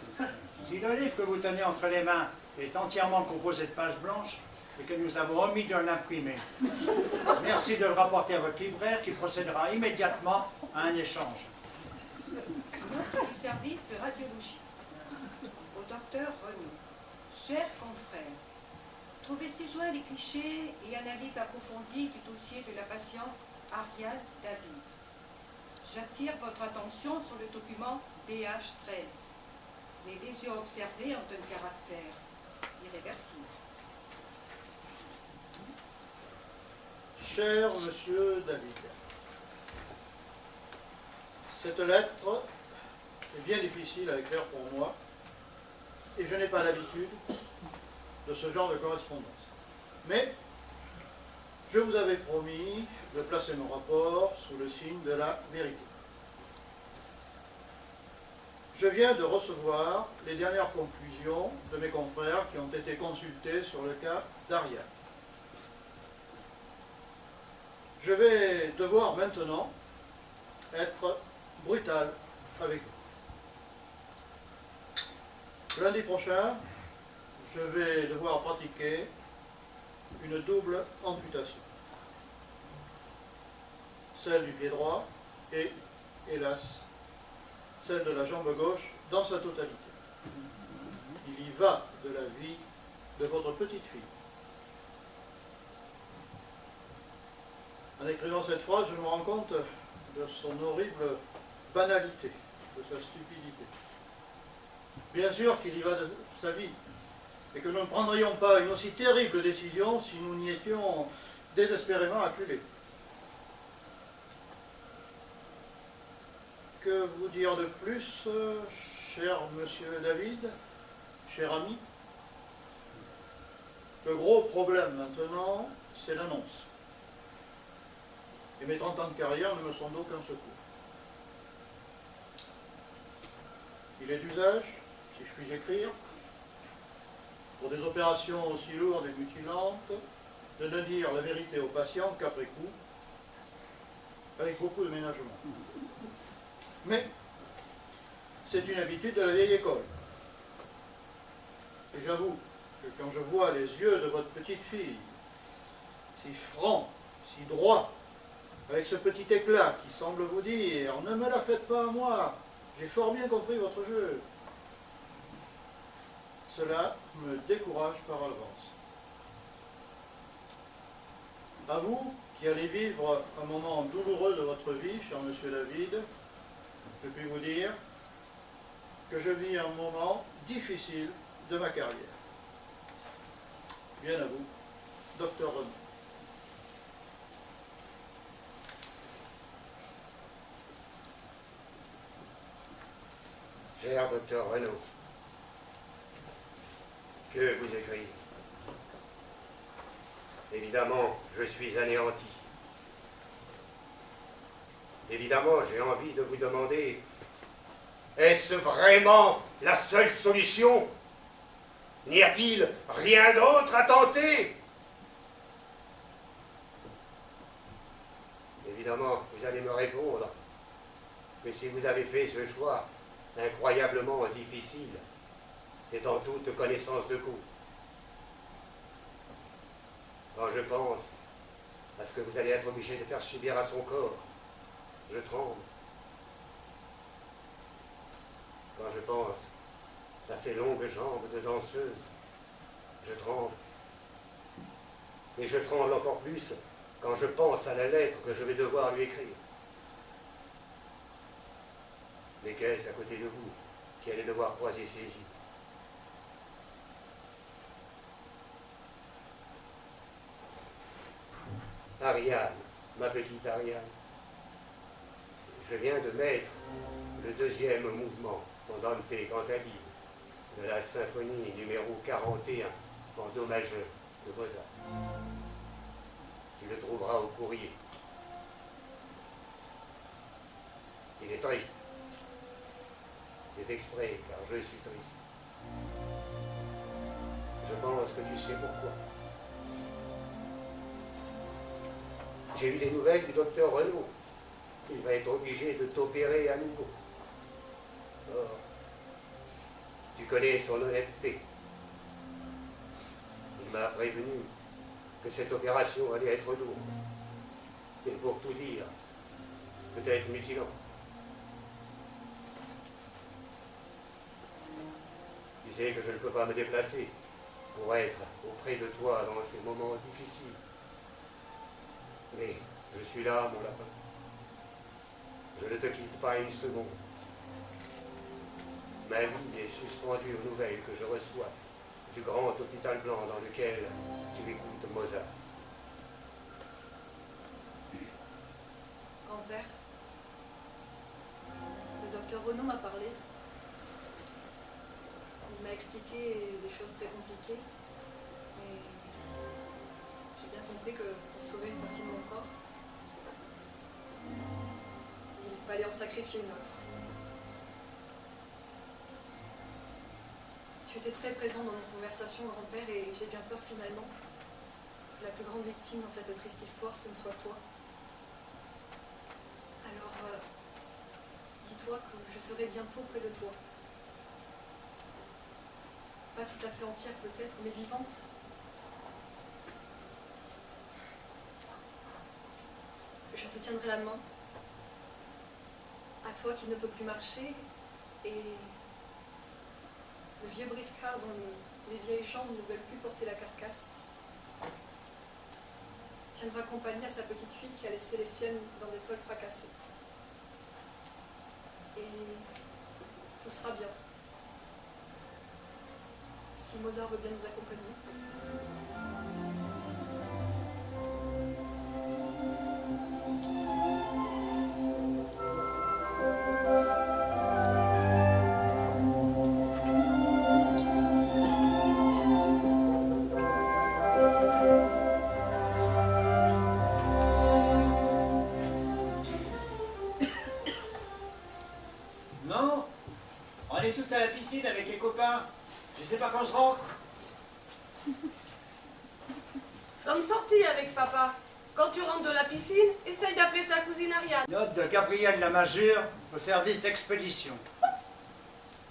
Si le livre que vous tenez entre les mains est entièrement composé de pages blanches et que nous avons omis de l'imprimer, merci de le rapporter à votre libraire qui procédera immédiatement à un échange. Note du service de radiologie. Au docteur Renaud. Chers confrères, trouvez ci-joint les clichés et analyses approfondies du dossier de la patiente Ariane David. J'attire votre attention sur le document BH13. Les lésions observées ont un caractère irréversible. Cher Monsieur David, cette lettre est bien difficile à écrire pour moi et je n'ai pas l'habitude de ce genre de correspondance. Mais je vous avais promis de placer mon rapport sous le signe de la vérité. Je viens de recevoir les dernières conclusions de mes confrères qui ont été consultés sur le cas d'Ariane. Je vais devoir maintenant être brutal avec vous. Lundi prochain, je vais devoir pratiquer une double amputation. Celle du pied droit et, hélas, celle de la jambe gauche dans sa totalité. Il y va de la vie de votre petite fille. En écrivant cette phrase, je me rends compte de son horrible banalité, de sa stupidité. Bien sûr qu'il y va de sa vie, et que nous ne prendrions pas une aussi terrible décision si nous n'y étions désespérément acculés. Que vous dire de plus, cher monsieur David, cher ami? Le gros problème maintenant, c'est l'annonce. Et mes 30 ans de carrière ne me sont d'aucun secours. Il est d'usage, si je puis écrire, pour des opérations aussi lourdes et mutilantes, de ne dire la vérité aux patients qu'après coup, avec beaucoup de ménagement. Mais c'est une habitude de la vieille école. Et j'avoue que quand je vois les yeux de votre petite fille, si francs, si droits, avec ce petit éclat qui semble vous dire « Ne me la faites pas à moi, j'ai fort bien compris votre jeu », cela me décourage par avance. À vous, qui allez vivre un moment douloureux de votre vie, cher monsieur David, je puis vous dire que je vis un moment difficile de ma carrière. Bien à vous, docteur Renaud. Cher docteur Renaud, que vous écrire? Évidemment, je suis anéanti. Évidemment, j'ai envie de vous demander, est-ce vraiment la seule solution? N'y a-t-il rien d'autre à tenter? Évidemment, vous allez me répondre que si vous avez fait ce choix incroyablement difficile, c'est en toute connaissance de cause. Quand je pense à ce que vous allez être obligé de faire subir à son corps, je tremble. Quand je pense à ces longues jambes de danseuse, je tremble. Et je tremble encore plus quand je pense à la lettre que je vais devoir lui écrire. Mais qu'est-ce à côté de vous qui allez devoir croiser ses yeux? Ariane, ma petite Ariane, je viens de mettre le deuxième mouvement Andante cantabile de la symphonie numéro 41 en do majeur de Mozart. Tu le trouveras au courrier. Il est triste. C'est exprès, car je suis triste. Je pense que tu sais pourquoi. J'ai eu des nouvelles du docteur Renaud. Il va être obligé de t'opérer à nouveau. Or, tu connais son honnêteté. Il m'a prévenu que cette opération allait être lourde. Et pour tout dire, peut-être mutilante. Tu sais que je ne peux pas me déplacer pour être auprès de toi dans ces moments difficiles. Mais je suis là, mon lapin. Je ne te quitte pas une seconde. Ma vie est suspendue aux nouvelles que je reçois du grand hôpital blanc dans lequel tu écoutes Mozart. Grand-père, le docteur Renaud m'a parlé. Il m'a expliqué des choses très compliquées. Et j'ai bien compris que pour sauver une partie de mon corps, il fallait en sacrifier une autre. Tu étais très présent dans nos conversations, grand-père, et j'ai bien peur finalement que la plus grande victime dans cette triste histoire, ce ne soit toi. Alors, dis-toi que je serai bientôt près de toi. Pas tout à fait entière peut-être, mais vivante. Je te tiendrai la main. À toi qui ne peux plus marcher, et le vieux briscard dont les vieilles jambes ne veulent plus porter la carcasse tiendra compagnie à sa petite fille qui a laissé les siennes dans des tôles fracassées. Et tout sera bien. Si Mozart veut bien nous accompagner. Non, on est tous à la piscine avec les copains. Je sais pas quand je rentre. Sommes sortis avec papa. Quand tu rentres de la piscine, essaye d'appeler ta cousine Ariane. Note de Gabriel Lamazure au service d'expédition.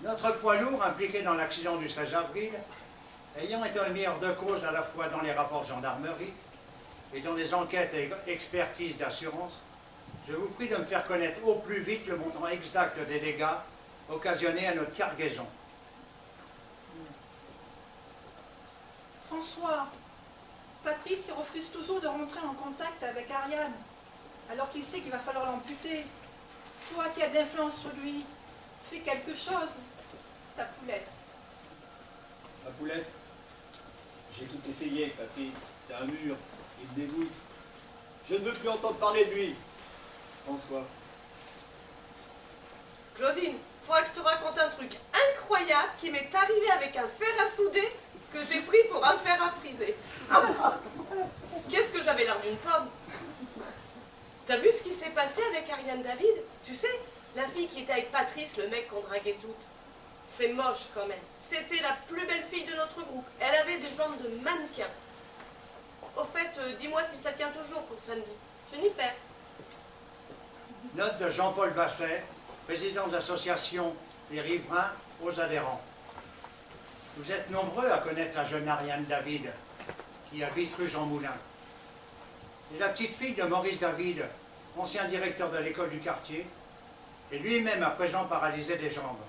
Notre poids lourd impliqué dans l'accident du 16 avril, ayant été le meilleur de cause à la fois dans les rapports de gendarmerie et dans les enquêtes et expertises d'assurance, je vous prie de me faire connaître au plus vite le montant exact des dégâts occasionnés à notre cargaison. François, Patrice refuse toujours de rentrer en contact avec Ariane, alors qu'il sait qu'il va falloir l'amputer. Toi qui as d'influence sur lui, fais quelque chose. Ta poulette. Ma poulette, j'ai tout essayé, Patrice. C'est un mur. Il me dégoûte. Je ne veux plus entendre parler de lui. François. Claudine, faut que je te raconte un truc incroyable qui m'est arrivé avec un fer à souder que j'ai pris pour un fer à friser. Qu'est-ce que j'avais l'air d'une pomme. T'as vu ce qui s'est passé avec Ariane David? Tu sais, la fille qui était avec Patrice, le mec qu'on draguait toutes. C'est moche quand même. C'était la plus belle fille de notre groupe. Elle avait des jambes de mannequin. Au fait, dis-moi si ça tient toujours pour samedi. Jennifer. Note de Jean-Paul Basset, président de l'association des riverains aux adhérents. Vous êtes nombreux à connaître la jeune Ariane David, qui habite rue Jean Moulin. C'est la petite fille de Maurice David, ancien directeur de l'école du quartier, et lui-même à présent paralysé des jambes.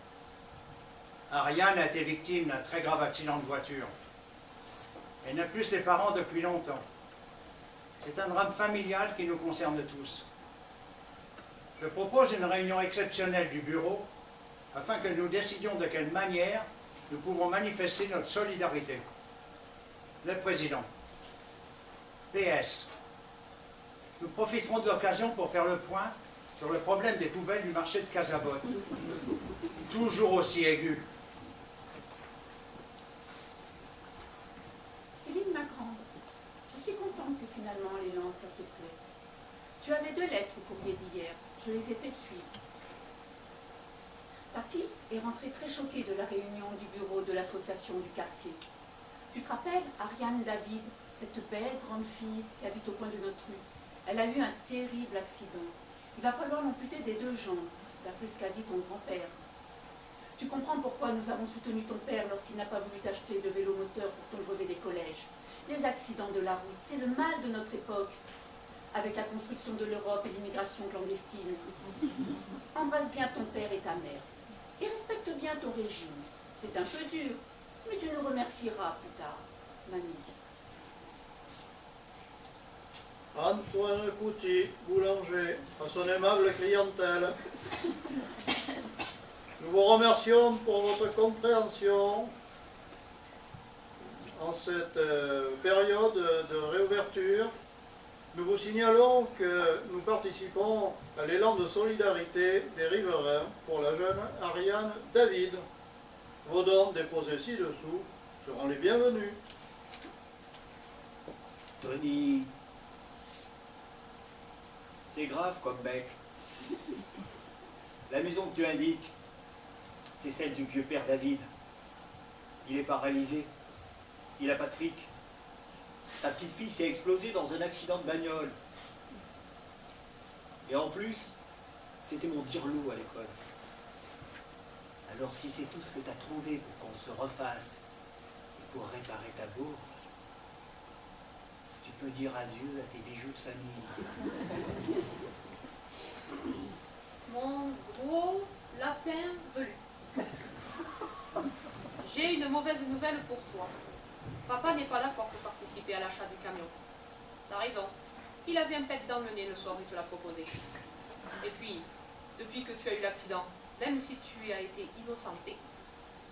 Ariane a été victime d'un très grave accident de voiture. Elle n'a plus ses parents depuis longtemps. C'est un drame familial qui nous concerne tous. Je propose une réunion exceptionnelle du bureau afin que nous décidions de quelle manière nous pouvons manifester notre solidarité. Le président. PS. Nous profiterons de l'occasion pour faire le point sur le problème des poubelles du marché de Casabot. Toujours aussi aigu. Céline ma grande, je suis contente que finalement les Landes, ça te plaît. Tu avais 2 lettres au courrier d'hier, je les ai fait suivre. Papy est rentré très choqué de la réunion du bureau de l'association du quartier. Tu te rappelles Ariane David, cette belle grande fille qui habite au coin de notre rue? Elle a eu un terrible accident. Il va falloir l'amputer des 2 jambes, d'après ce qu'a dit ton grand-père. Tu comprends pourquoi nous avons soutenu ton père lorsqu'il n'a pas voulu t'acheter de vélo moteur pour ton brevet des collèges. Les accidents de la route, c'est le mal de notre époque, avec la construction de l'Europe et l'immigration clandestine. Embrasse bien ton père et ta mère, et respecte bien ton régime. C'est un peu dur, mais tu nous remercieras plus tard, mamie. Antoine Couty, boulanger, à son aimable clientèle. Nous vous remercions pour votre compréhension en cette période de réouverture. Nous vous signalons que nous participons à l'élan de solidarité des riverains pour la jeune Ariane David. Vos dons déposés ci-dessous seront les bienvenus. Tony, t'es grave comme mec. La maison que tu indiques, c'est celle du vieux père David. Il est paralysé. Il n'a pas de fric. Ta petite fille s'est explosée dans un accident de bagnole. Et en plus, c'était mon dirlot à l'école. Alors si c'est tout ce que tu as trouvé pour qu'on se refasse et pour réparer ta bourre, tu peux dire adieu à tes bijoux de famille. Mon gros lapin velu. J'ai une mauvaise nouvelle pour toi. Papa n'est pas d'accord pour participer à l'achat du camion. T'as raison. Il avait un pet dans le nez le soir où il te l'a proposé. Et puis, depuis que tu as eu l'accident, même si tu as été innocenté,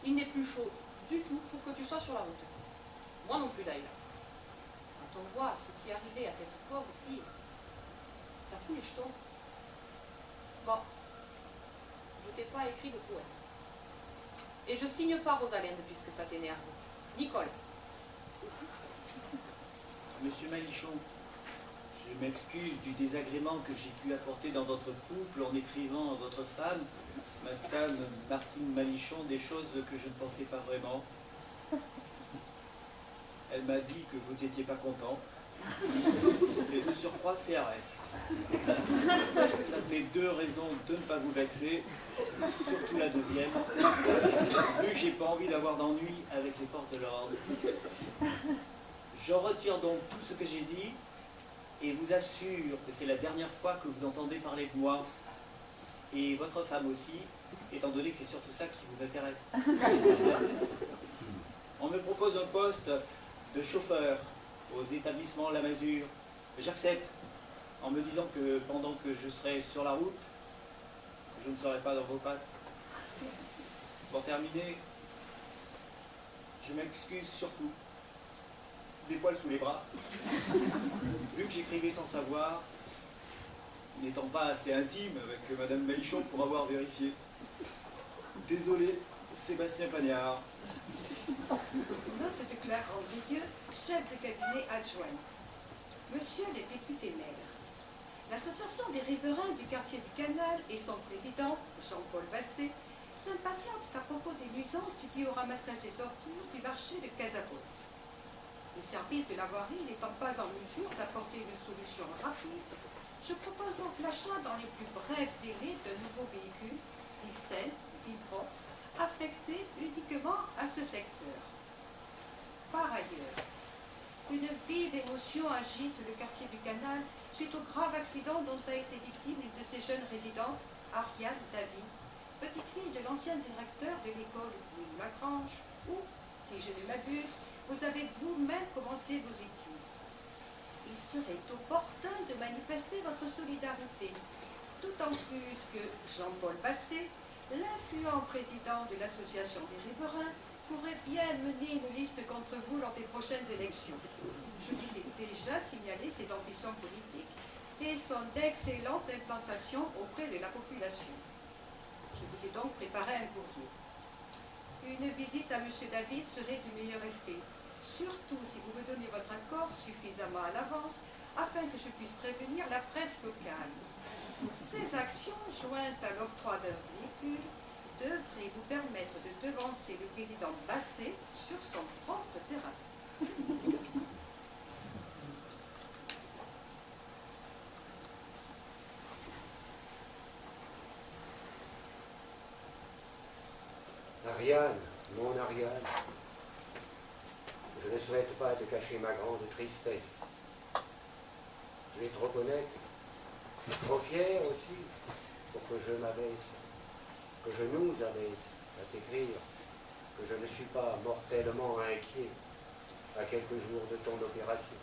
il n'est plus chaud du tout pour que tu sois sur la route. Moi non plus d'ailleurs. Quand on voit ce qui est arrivé à cette pauvre fille, ça fout les jetons. Bon, je t'ai pas écrit de poème. Et je signe pas Rosalinde puisque ça t'énerve. Nicole. Monsieur Malichon, je m'excuse du désagrément que j'ai pu apporter dans votre couple en écrivant à votre femme, Madame Martine Malichon, des choses que je ne pensais pas vraiment. Elle m'a dit que vous n'étiez pas content. Et de surcroît, CRS. Ça fait 2 raisons de ne pas vous vexer, surtout la deuxième, vu que j'ai pas envie d'avoir d'ennui avec les forces de l'ordre. Je retire donc tout ce que j'ai dit et vous assure que c'est la dernière fois que vous entendez parler de moi. Et votre femme aussi, étant donné que c'est surtout ça qui vous intéresse. On me propose un poste de chauffeur aux établissements La Masure. J'accepte, en me disant que pendant que je serai sur la route, je ne serai pas dans vos pattes. Pour terminer, je m'excuse surtout. Des poils sous les bras. Vu que j'écrivais sans savoir, n'étant pas assez intime avec Madame Malichon pour avoir vérifié. Désolé, Sébastien Pagnard. Note de Clara Andrieux, chef de cabinet adjointe. Monsieur le député maire, l'association des riverains du quartier du Canal et son président, Jean-Paul Basset, s'impatientent à propos des nuisances dues au ramassage des ordures du marché de Casabot. Le service de la voirie n'étant pas en mesure d'apporter une solution rapide, je propose donc l'achat dans les plus brefs délais de nouveaux véhicules, diesel, propres, affectés uniquement à ce secteur. Par ailleurs, une vive émotion agite le quartier du Canal suite au grave accident dont a été victime une de ces jeunes résidentes, Ariane David, petite fille de l'ancien directeur de l'école Louis Lagrange, où, si je ne m'abuse, vous avez vous-même commencé vos études. il serait opportun de manifester votre solidarité, d'autant plus que Jean-Paul Basset, l'influent président de l'association des riverains, pourrait bien mener une liste contre vous lors des prochaines élections. Je vous ai déjà signalé ses ambitions politiques et son excellente implantation auprès de la population. Je vous ai donc préparé un courrier. Une visite à M. David serait du meilleur effet, surtout si vous me donnez votre accord suffisamment à l'avance afin que je puisse prévenir la presse locale. Ces actions, jointes à l'octroi d'un véhicule, devraient vous permettre de devancer le président Basset sur son propre terrain. Ariane, mon Ariane, je ne souhaite pas te cacher ma grande tristesse. Tu es trop honnête, trop fier aussi, pour que je m'abaisse, que je nous abaisse à t'écrire, que je ne suis pas mortellement inquiet à quelques jours de ton opération.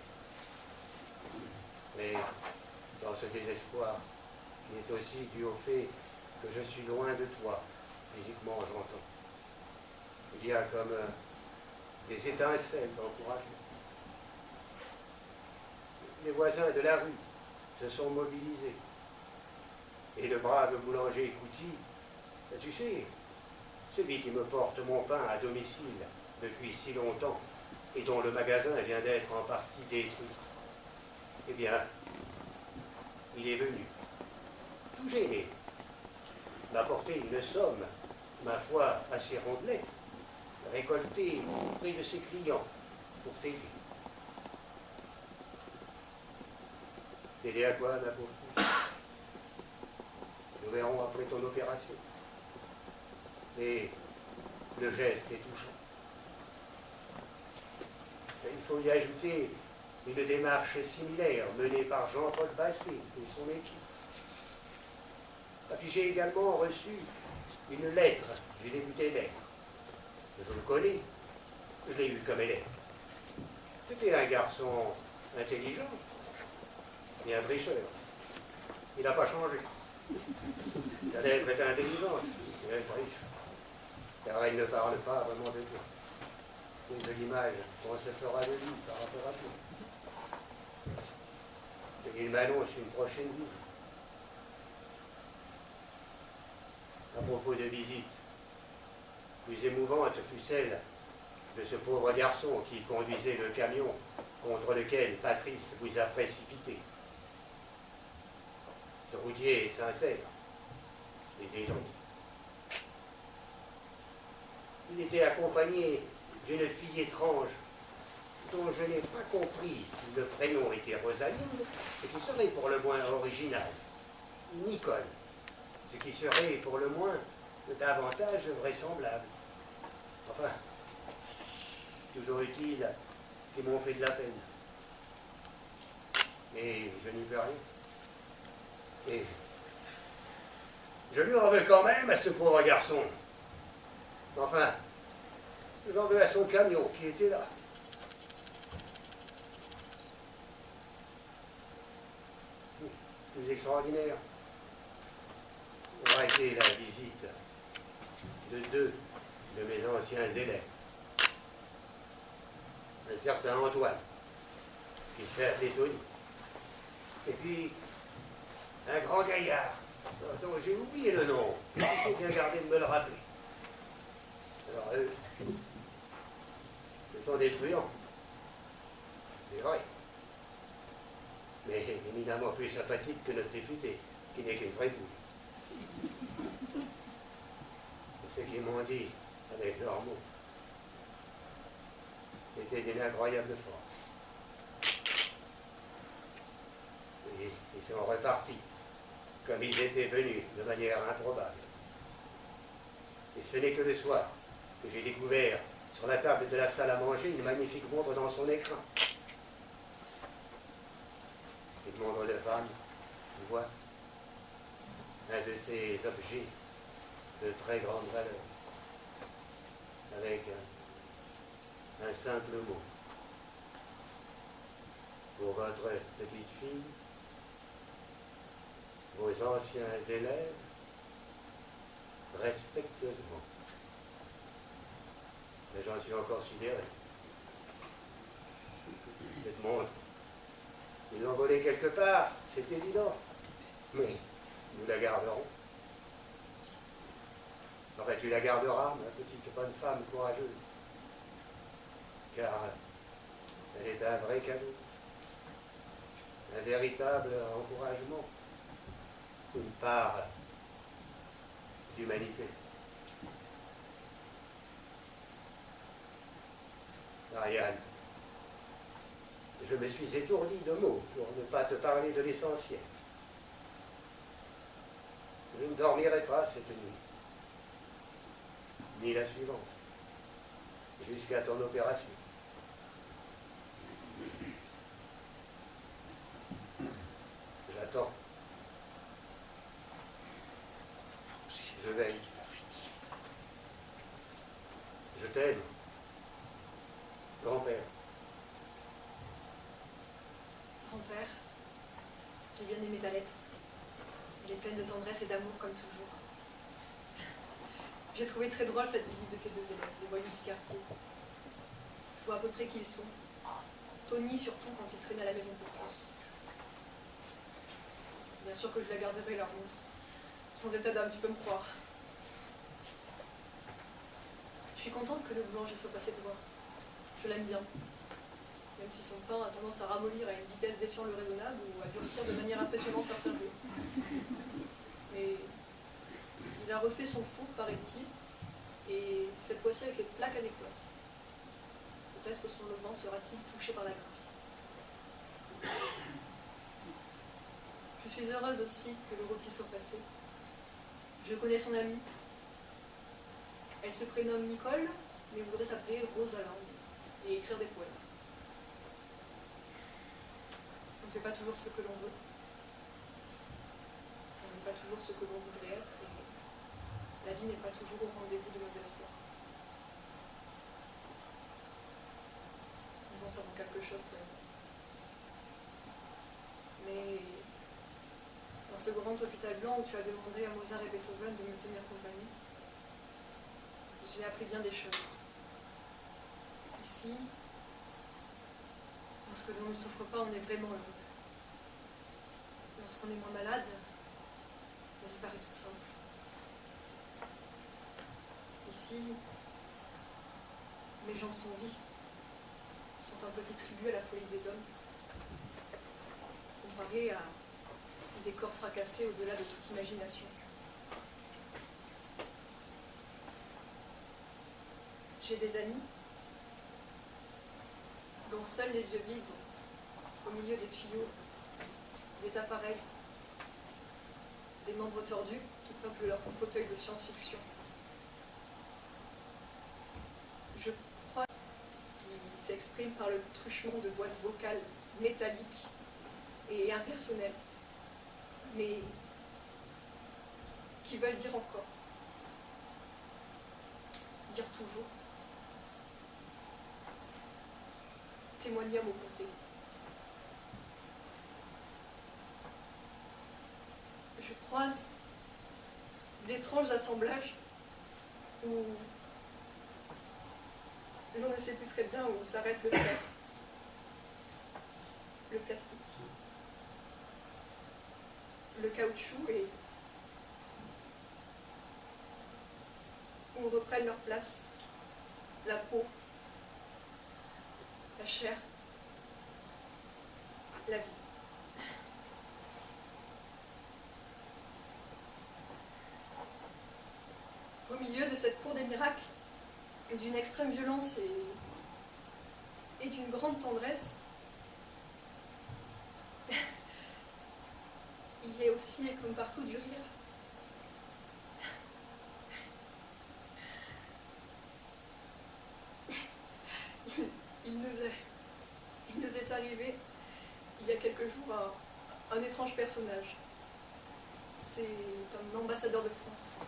Mais dans ce désespoir, qui est aussi dû au fait que je suis loin de toi, physiquement j'entends. Il y a comme des étincelles d'encouragement. Les voisins de la rue se sont mobilisés. Et le brave boulanger Couty, tu sais, celui qui me porte mon pain à domicile depuis si longtemps et dont le magasin vient d'être en partie détruit, eh bien, il est venu, tout gêné, m'apporter une somme, ma foi, assez rondelette, récoltée auprès de ses clients pour t'aider. T'aider à quoi, ma pauvre fille? Nous verrons après ton opération. Mais le geste est touchant. Et il faut y ajouter une démarche similaire menée par Jean-Paul Basset et son équipe. Et puis j'ai également reçu une lettre du député maire. Je le connais, je l'ai eu comme élève. C'était un garçon intelligent et un tricheur. Il n'a pas changé. La lettre est intelligente, et elle triche. Car elle ne parle pas vraiment de toi, mais de l'image qu'on se fera de lui par rapport à toi. Et il m'annonce une prochaine visite. À propos de visite, plus émouvante fut celle de ce pauvre garçon qui conduisait le camion contre lequel Patrice vous a précipité. Ce routier est sincère et détendu. Il était accompagné d'une fille étrange dont je n'ai pas compris si le prénom était Rosaline, ce qui serait pour le moins original, Nicole, ce qui serait pour le moins davantage vraisemblable. Enfin, toujours utile qu'ils m'ont fait de la peine. Mais je n'y peux rien. Et je lui en veux quand même à ce pauvre garçon. Enfin, j'en veux à son camion qui était là. Plus extraordinaire aura été la visite de deux de mes anciens élèves. Un certain Antoine, qui se fait appeler Tony. Et puis, un grand gaillard, dont j'ai oublié le nom, mais il s'est bien gardé de me le rappeler. Alors eux, ce sont des truands, c'est vrai, mais éminemment plus sympathiques que notre député, qui n'est qu'une fripouille. Ce qu'ils m'ont dit avec leurs mots, c'était d'une incroyable force. Et ils sont repartis, comme ils étaient venus, de manière improbable. Et ce n'est que le soir que j'ai découvert sur la table de la salle à manger une magnifique montre dans son écran. Une montre de femme, tu vois, un de ces objets de très grande valeur, avec un simple mot. pour votre petite fille, vos anciens élèves, respectueusement. Mais j'en suis encore sidéré. Cette montre, ils l'ont volée quelque part, c'est évident. Mais nous la garderons. Enfin, tu la garderas, ma petite bonne femme courageuse. Car elle est un vrai cadeau. Un véritable encouragement. Une part d'humanité. Ariane, je me suis étourdi de mots pour ne pas te parler de l'essentiel. Je ne dormirai pas cette nuit, ni la suivante, jusqu'à ton opération. J'attends. Je veille. Je t'aime, grand-père. Grand-père, j'ai bien aimé ta lettre. Elle est pleine de tendresse et d'amour comme toujours. J'ai trouvé très drôle cette visite de tes deux élèves, les voyous du quartier. Je vois à peu près qui ils sont. Tony surtout quand il traîne à la maison pour tous. Bien sûr que je la garderai leur montre. Sans état d'âme, tu peux me croire. Je suis contente que le boulanger soit passé devant. Je l'aime bien. Même si son pain a tendance à ramollir à une vitesse défiant le raisonnable ou à durcir de manière impressionnante certains jours. Mais il a refait son four, paraît-il, et cette fois-ci avec les plaques adéquates. Peut-être son levain sera-t-il touché par la grâce. Je suis heureuse aussi que le rôti soit passé. Je connais son amie. Elle se prénomme Nicole, mais voudrait s'appeler Rosalind et écrire des poèmes. On ne fait pas toujours ce que l'on veut. On n'est pas toujours ce que l'on voudrait être, et la vie n'est pas toujours au rendez-vous de nos espoirs. Nous en savons quelque chose, toi et moi. Mais dans ce grand hôpital blanc où tu as demandé à Mozart et Beethoven de me tenir compagnie, j'ai appris bien des choses. Ici, lorsque l'on ne souffre pas, on est vraiment heureux. Lorsqu'on est moins malade, la vie paraît toute simple. Ici, mes jambes sans vie sont un petit tribut à la folie des hommes, comparé à des corps fracassés au-delà de toute imagination. J'ai des amis dont seuls les yeux vides, au milieu des tuyaux, des appareils, des membres tordus qui peuplent leur fauteuil de science-fiction. Je crois qu'ils s'expriment par le truchement de boîtes vocales métalliques et impersonnelles, mais qui veulent dire encore, dire toujours. Témoigner à mon côté. Je croise d'étranges assemblages où l'on ne sait plus très bien où s'arrête le fer, le plastique, le caoutchouc et où reprennent leur place la peau, la chair, la vie. Au milieu de cette cour des miracles, d'une extrême violence et d'une grande tendresse, il y a aussi, et comme partout, du rire. Il nous est arrivé, il y a quelques jours, un étrange personnage. C'est un ambassadeur de France.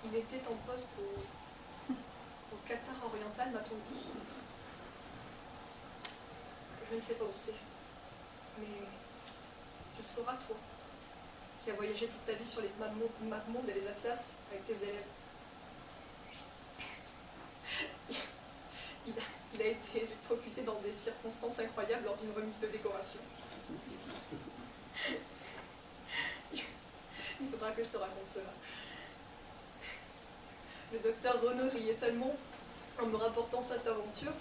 Il était en poste au Qatar oriental, m'a-t-on dit. Je ne sais pas où c'est. Mais tu le sauras, toi, qui as voyagé toute ta vie sur les mapmondes et les atlas avec tes élèves. Il a été électrocuté dans des circonstances incroyables lors d'une remise de décoration. Il faudra que je te raconte cela. Le docteur Renaud riait tellement en me rapportant cette aventure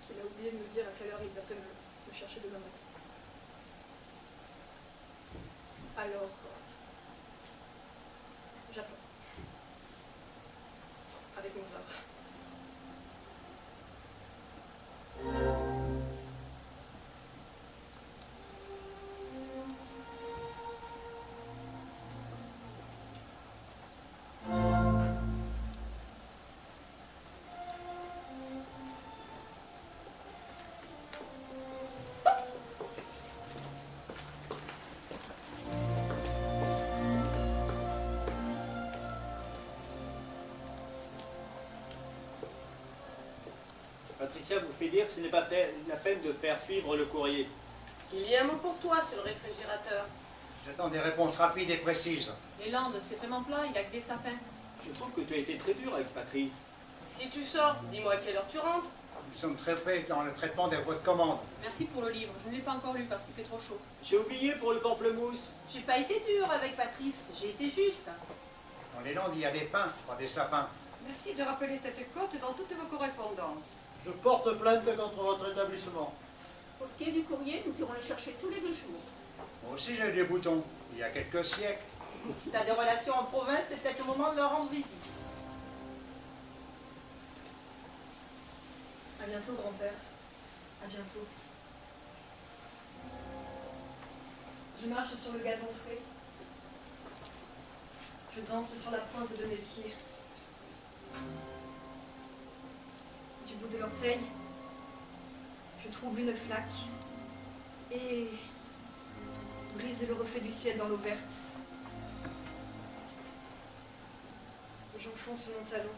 qu'il a oublié de me dire à quelle heure il viendrait me chercher demain matin. Alors, j'attends. Avec Mozart. Patricia vous fait dire que ce n'est pas la peine de faire suivre le courrier. Il y a un mot pour toi sur le réfrigérateur. J'attends des réponses rapides et précises. Les Landes, c'est vraiment plat, il n'y a que des sapins. Je trouve que tu as été très dur avec Patrice. Si tu sors, dis-moi à quelle heure tu rentres. Nous sommes très près dans le traitement de votre commande. Merci pour le livre, je ne l'ai pas encore lu parce qu'il fait trop chaud. J'ai oublié pour le pamplemousse. J'ai pas été dure avec Patrice, j'ai été juste. Dans les Landes, il y a des pins, pas des sapins. Merci de rappeler cette cote dans toutes vos correspondances. Je porte plainte contre votre établissement. Pour ce qui est du courrier, nous irons le chercher tous les 2 jours. Moi aussi, j'ai des boutons. Il y a quelques siècles. Si tu as des relations en province, c'est peut-être le moment de leur rendre visite. À bientôt, grand-père. À bientôt. Je marche sur le gazon frais. Je danse sur la pointe de mes pieds. Du bout de l'orteil, je trouve une flaque et brise le reflet du ciel dans l'eau verte. J'enfonce mon talon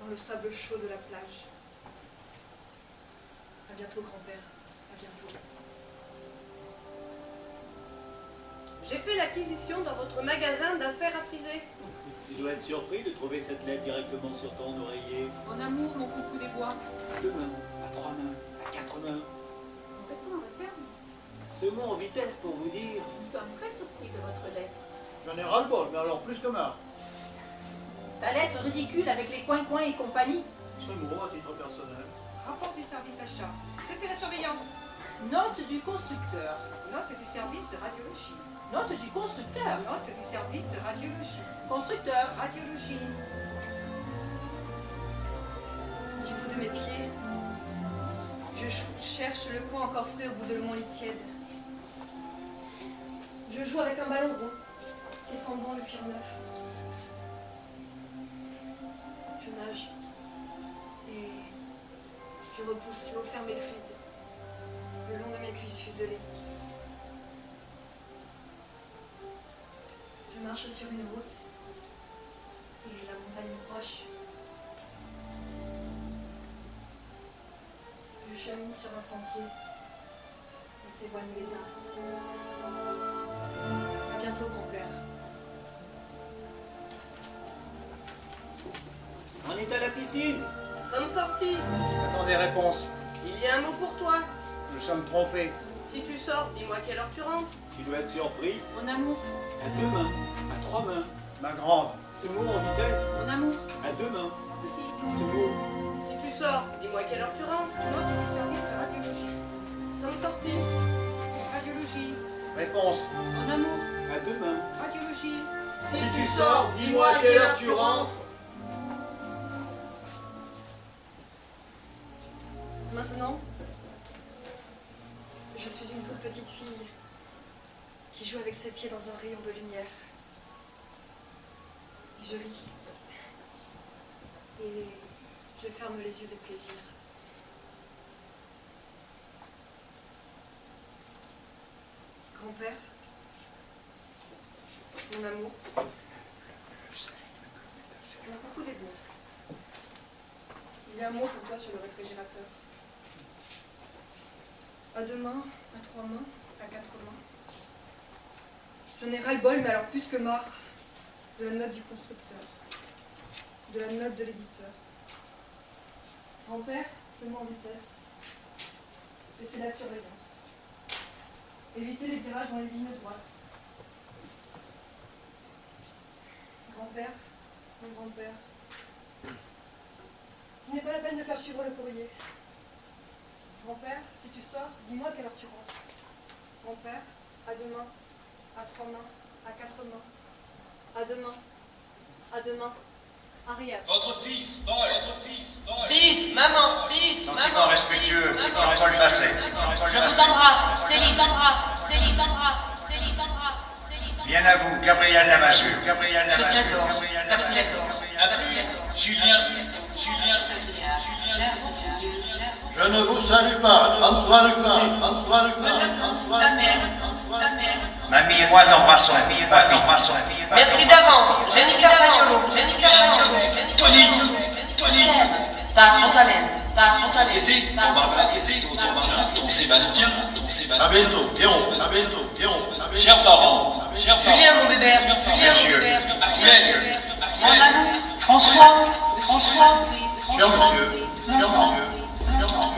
dans le sable chaud de la plage. À bientôt, grand-père. À bientôt. J'ai fait l'acquisition dans votre magasin d'affaires à friser. Tu dois être surpris de trouver cette lettre directement sur ton oreiller. Mon amour, mon coucou des bois. À 2 mains, à 3 mains, à 4 mains. Nous restons dans votre service. Ce mot en vitesse pour vous dire. Nous sommes très surpris de votre lettre. J'en ai ras-le-bol, mais alors plus que marre. Ta lettre ridicule avec les coins-coins et compagnie. Ce mot à titre personnel. Rapport du service achat. C'est la surveillance. Note du constructeur. Note du service de radiologie. Note du constructeur. Note du service de radiologie. Constructeur. Radiologie. Du bout de mes pieds, je cherche le coin encore frais au bout de mon lit tiède. Je joue avec un ballon rond qui sent bon le cuir neuf. Je nage et je repousse l'eau ferme et fluide le long de mes cuisses fuselées. Je marche sur une route et la montagne est proche. Je chemine sur un sentier et s'éloigne les arbres. À bientôt, grand-père. On est à la piscine. Nous sommes sortis. J'attends des réponses. Il y a un mot pour toi. Nous sommes trompés. Si tu sors, dis-moi à quelle heure tu rentres. Tu dois être surpris. Mon amour, À 2 mains, à 3 mains. Ma grande. Ce mot en vitesse. mon amour, À 2 mains. petit. Ce mot. Si tu sors, dis-moi à quelle heure tu rentres. Note du service de radiologie. Nous sommes sortis. Radiologie. Réponse. Mon amour, À 2 mains. Radiologie. Si tu sors, dis-moi à quelle heure tu rentres. Maintenant, je suis une toute petite fille qui joue avec ses pieds dans un rayon de lumière. Je ris et je ferme les yeux de plaisir. Grand-père, mon amour, Il y a un mot pour toi sur le réfrigérateur. À deux mains, à trois mains, à quatre mains. J'en ai ras-le-bol, mais alors plus que marre, de la note du constructeur, de la note de l'éditeur. Grand-père, seulement en vitesse. C'est la surveillance. Éviter les virages dans les lignes droites. Grand-père, mon grand-père. Ce n'est pas la peine de faire suivre le courrier. Grand-père, si tu sors, dis-moi à quelle heure tu rentres. Grand-père, à deux mains, à trois mains, à quatre mains, à deux mains, à deux mains, arrière. Votre fils, votre fils, Vive, maman, vive, Sentiment maman. respectueux, Jean-Paul Basset. Je vous embrasse, Céline embrasse, Céline embrasse, Céline embrasse, Céline embrasse. Bien à vous, Gabriel Lamazur. Gabriel Je Lamazur. t'adore, Gabriel je Lamazur. t'adore. à plus, Julien, Je ne vous salue pas, Antoine Kahn, Antoine Kahn, Antoine Kahn. Mamie et moi t'embrassons. Papy, t'embrassons. Merci d'avance, Jennifer Bagnolo, Jennifer Bagnolo. Tony, Tony, Ta Rosalène, ta Rosalène. Cécé, ton Barbara, Cécé, ton Martin, ton Sébastien, ton À Sébastien. bientôt, Guéron, à bientôt, Guéron, à bientôt. Chers parents, Julien, mon bébé, Julien, mon Monsieur. bébé. Actuel, Mon amour, François, François. Cher monsieur, cher monsieur, cher monsieur.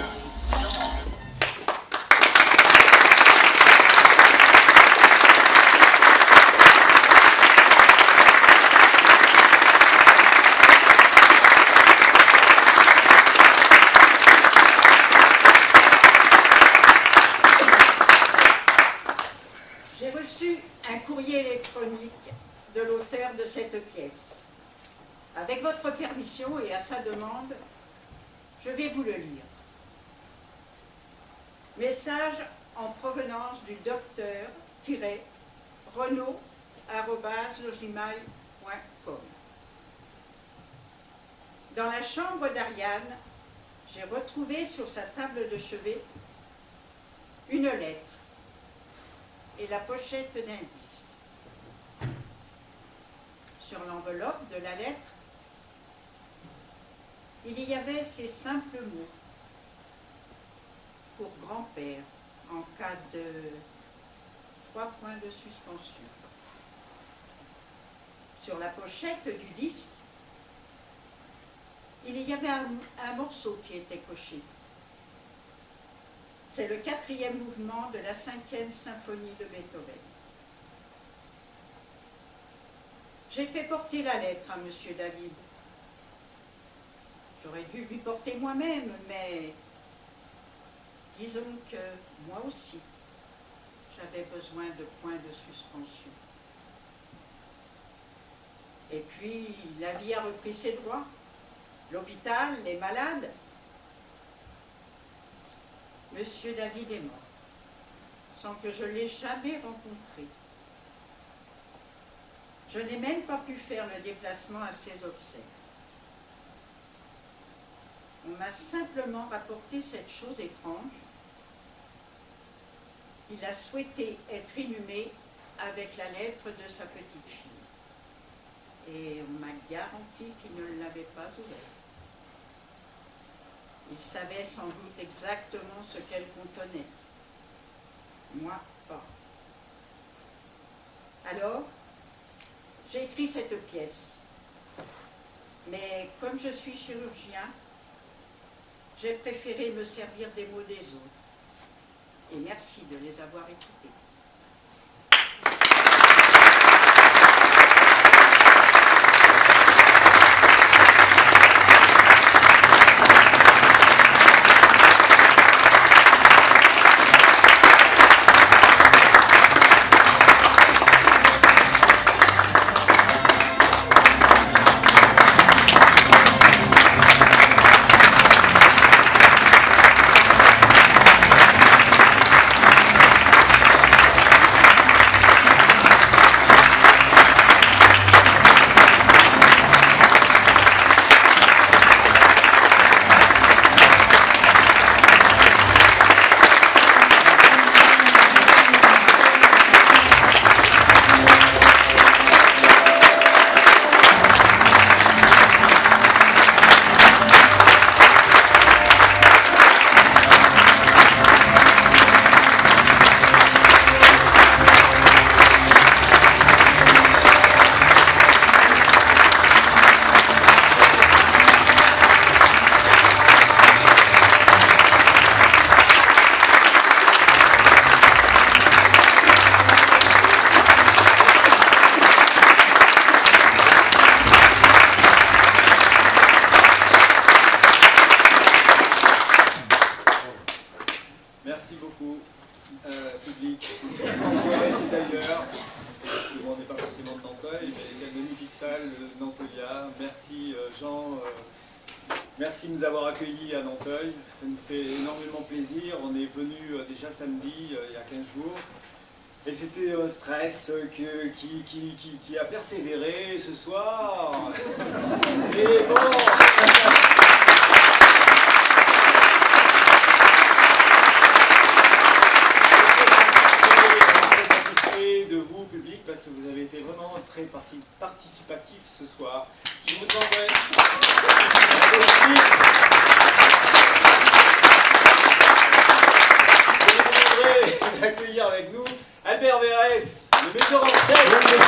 J'ai reçu un courrier électronique de l'auteur de cette pièce. Avec votre permission et à sa demande, je vais vous le lire. Message en provenance du docteur Renaud@logimail.com. Dans la chambre d'Ariane, j'ai retrouvé sur sa table de chevet une lettre et la pochette d'un disque. Sur l'enveloppe de la lettre, il y avait ces simples mots. Pour grand-père, en cas de 3 points de suspension. Sur la pochette du disque, il y avait un morceau qui était coché. C'est le 4e mouvement de la 5e symphonie de Beethoven. J'ai fait porter la lettre à M. David. J'aurais dû lui porter moi-même, mais disons que moi aussi, j'avais besoin de points de suspension. Et puis, la vie a repris ses droits. L'hôpital, les malades. Monsieur David est mort, sans que je l'ai jamais rencontré. Je n'ai même pas pu faire le déplacement à ses obsèques. On m'a simplement rapporté cette chose étrange. Il a souhaité être inhumé avec la lettre de sa petite fille. Et on m'a garanti qu'il ne l'avait pas ouverte. Il savait sans doute exactement ce qu'elle contenait. Moi, pas. Alors, j'ai écrit cette pièce. Mais comme je suis chirurgien, j'ai préféré me servir des mots des autres. Et merci de les avoir écoutés. Nanteuil. Ça nous fait énormément plaisir. On est venu déjà samedi, il y a 15 jours. Et c'était un stress qui a persévéré ce soir. Et bon... de vous, public, parce que vous avez été vraiment très participatif ce soir. Je vous demanderai d'accueillir avec nous Albert Verès, le metteur en scène.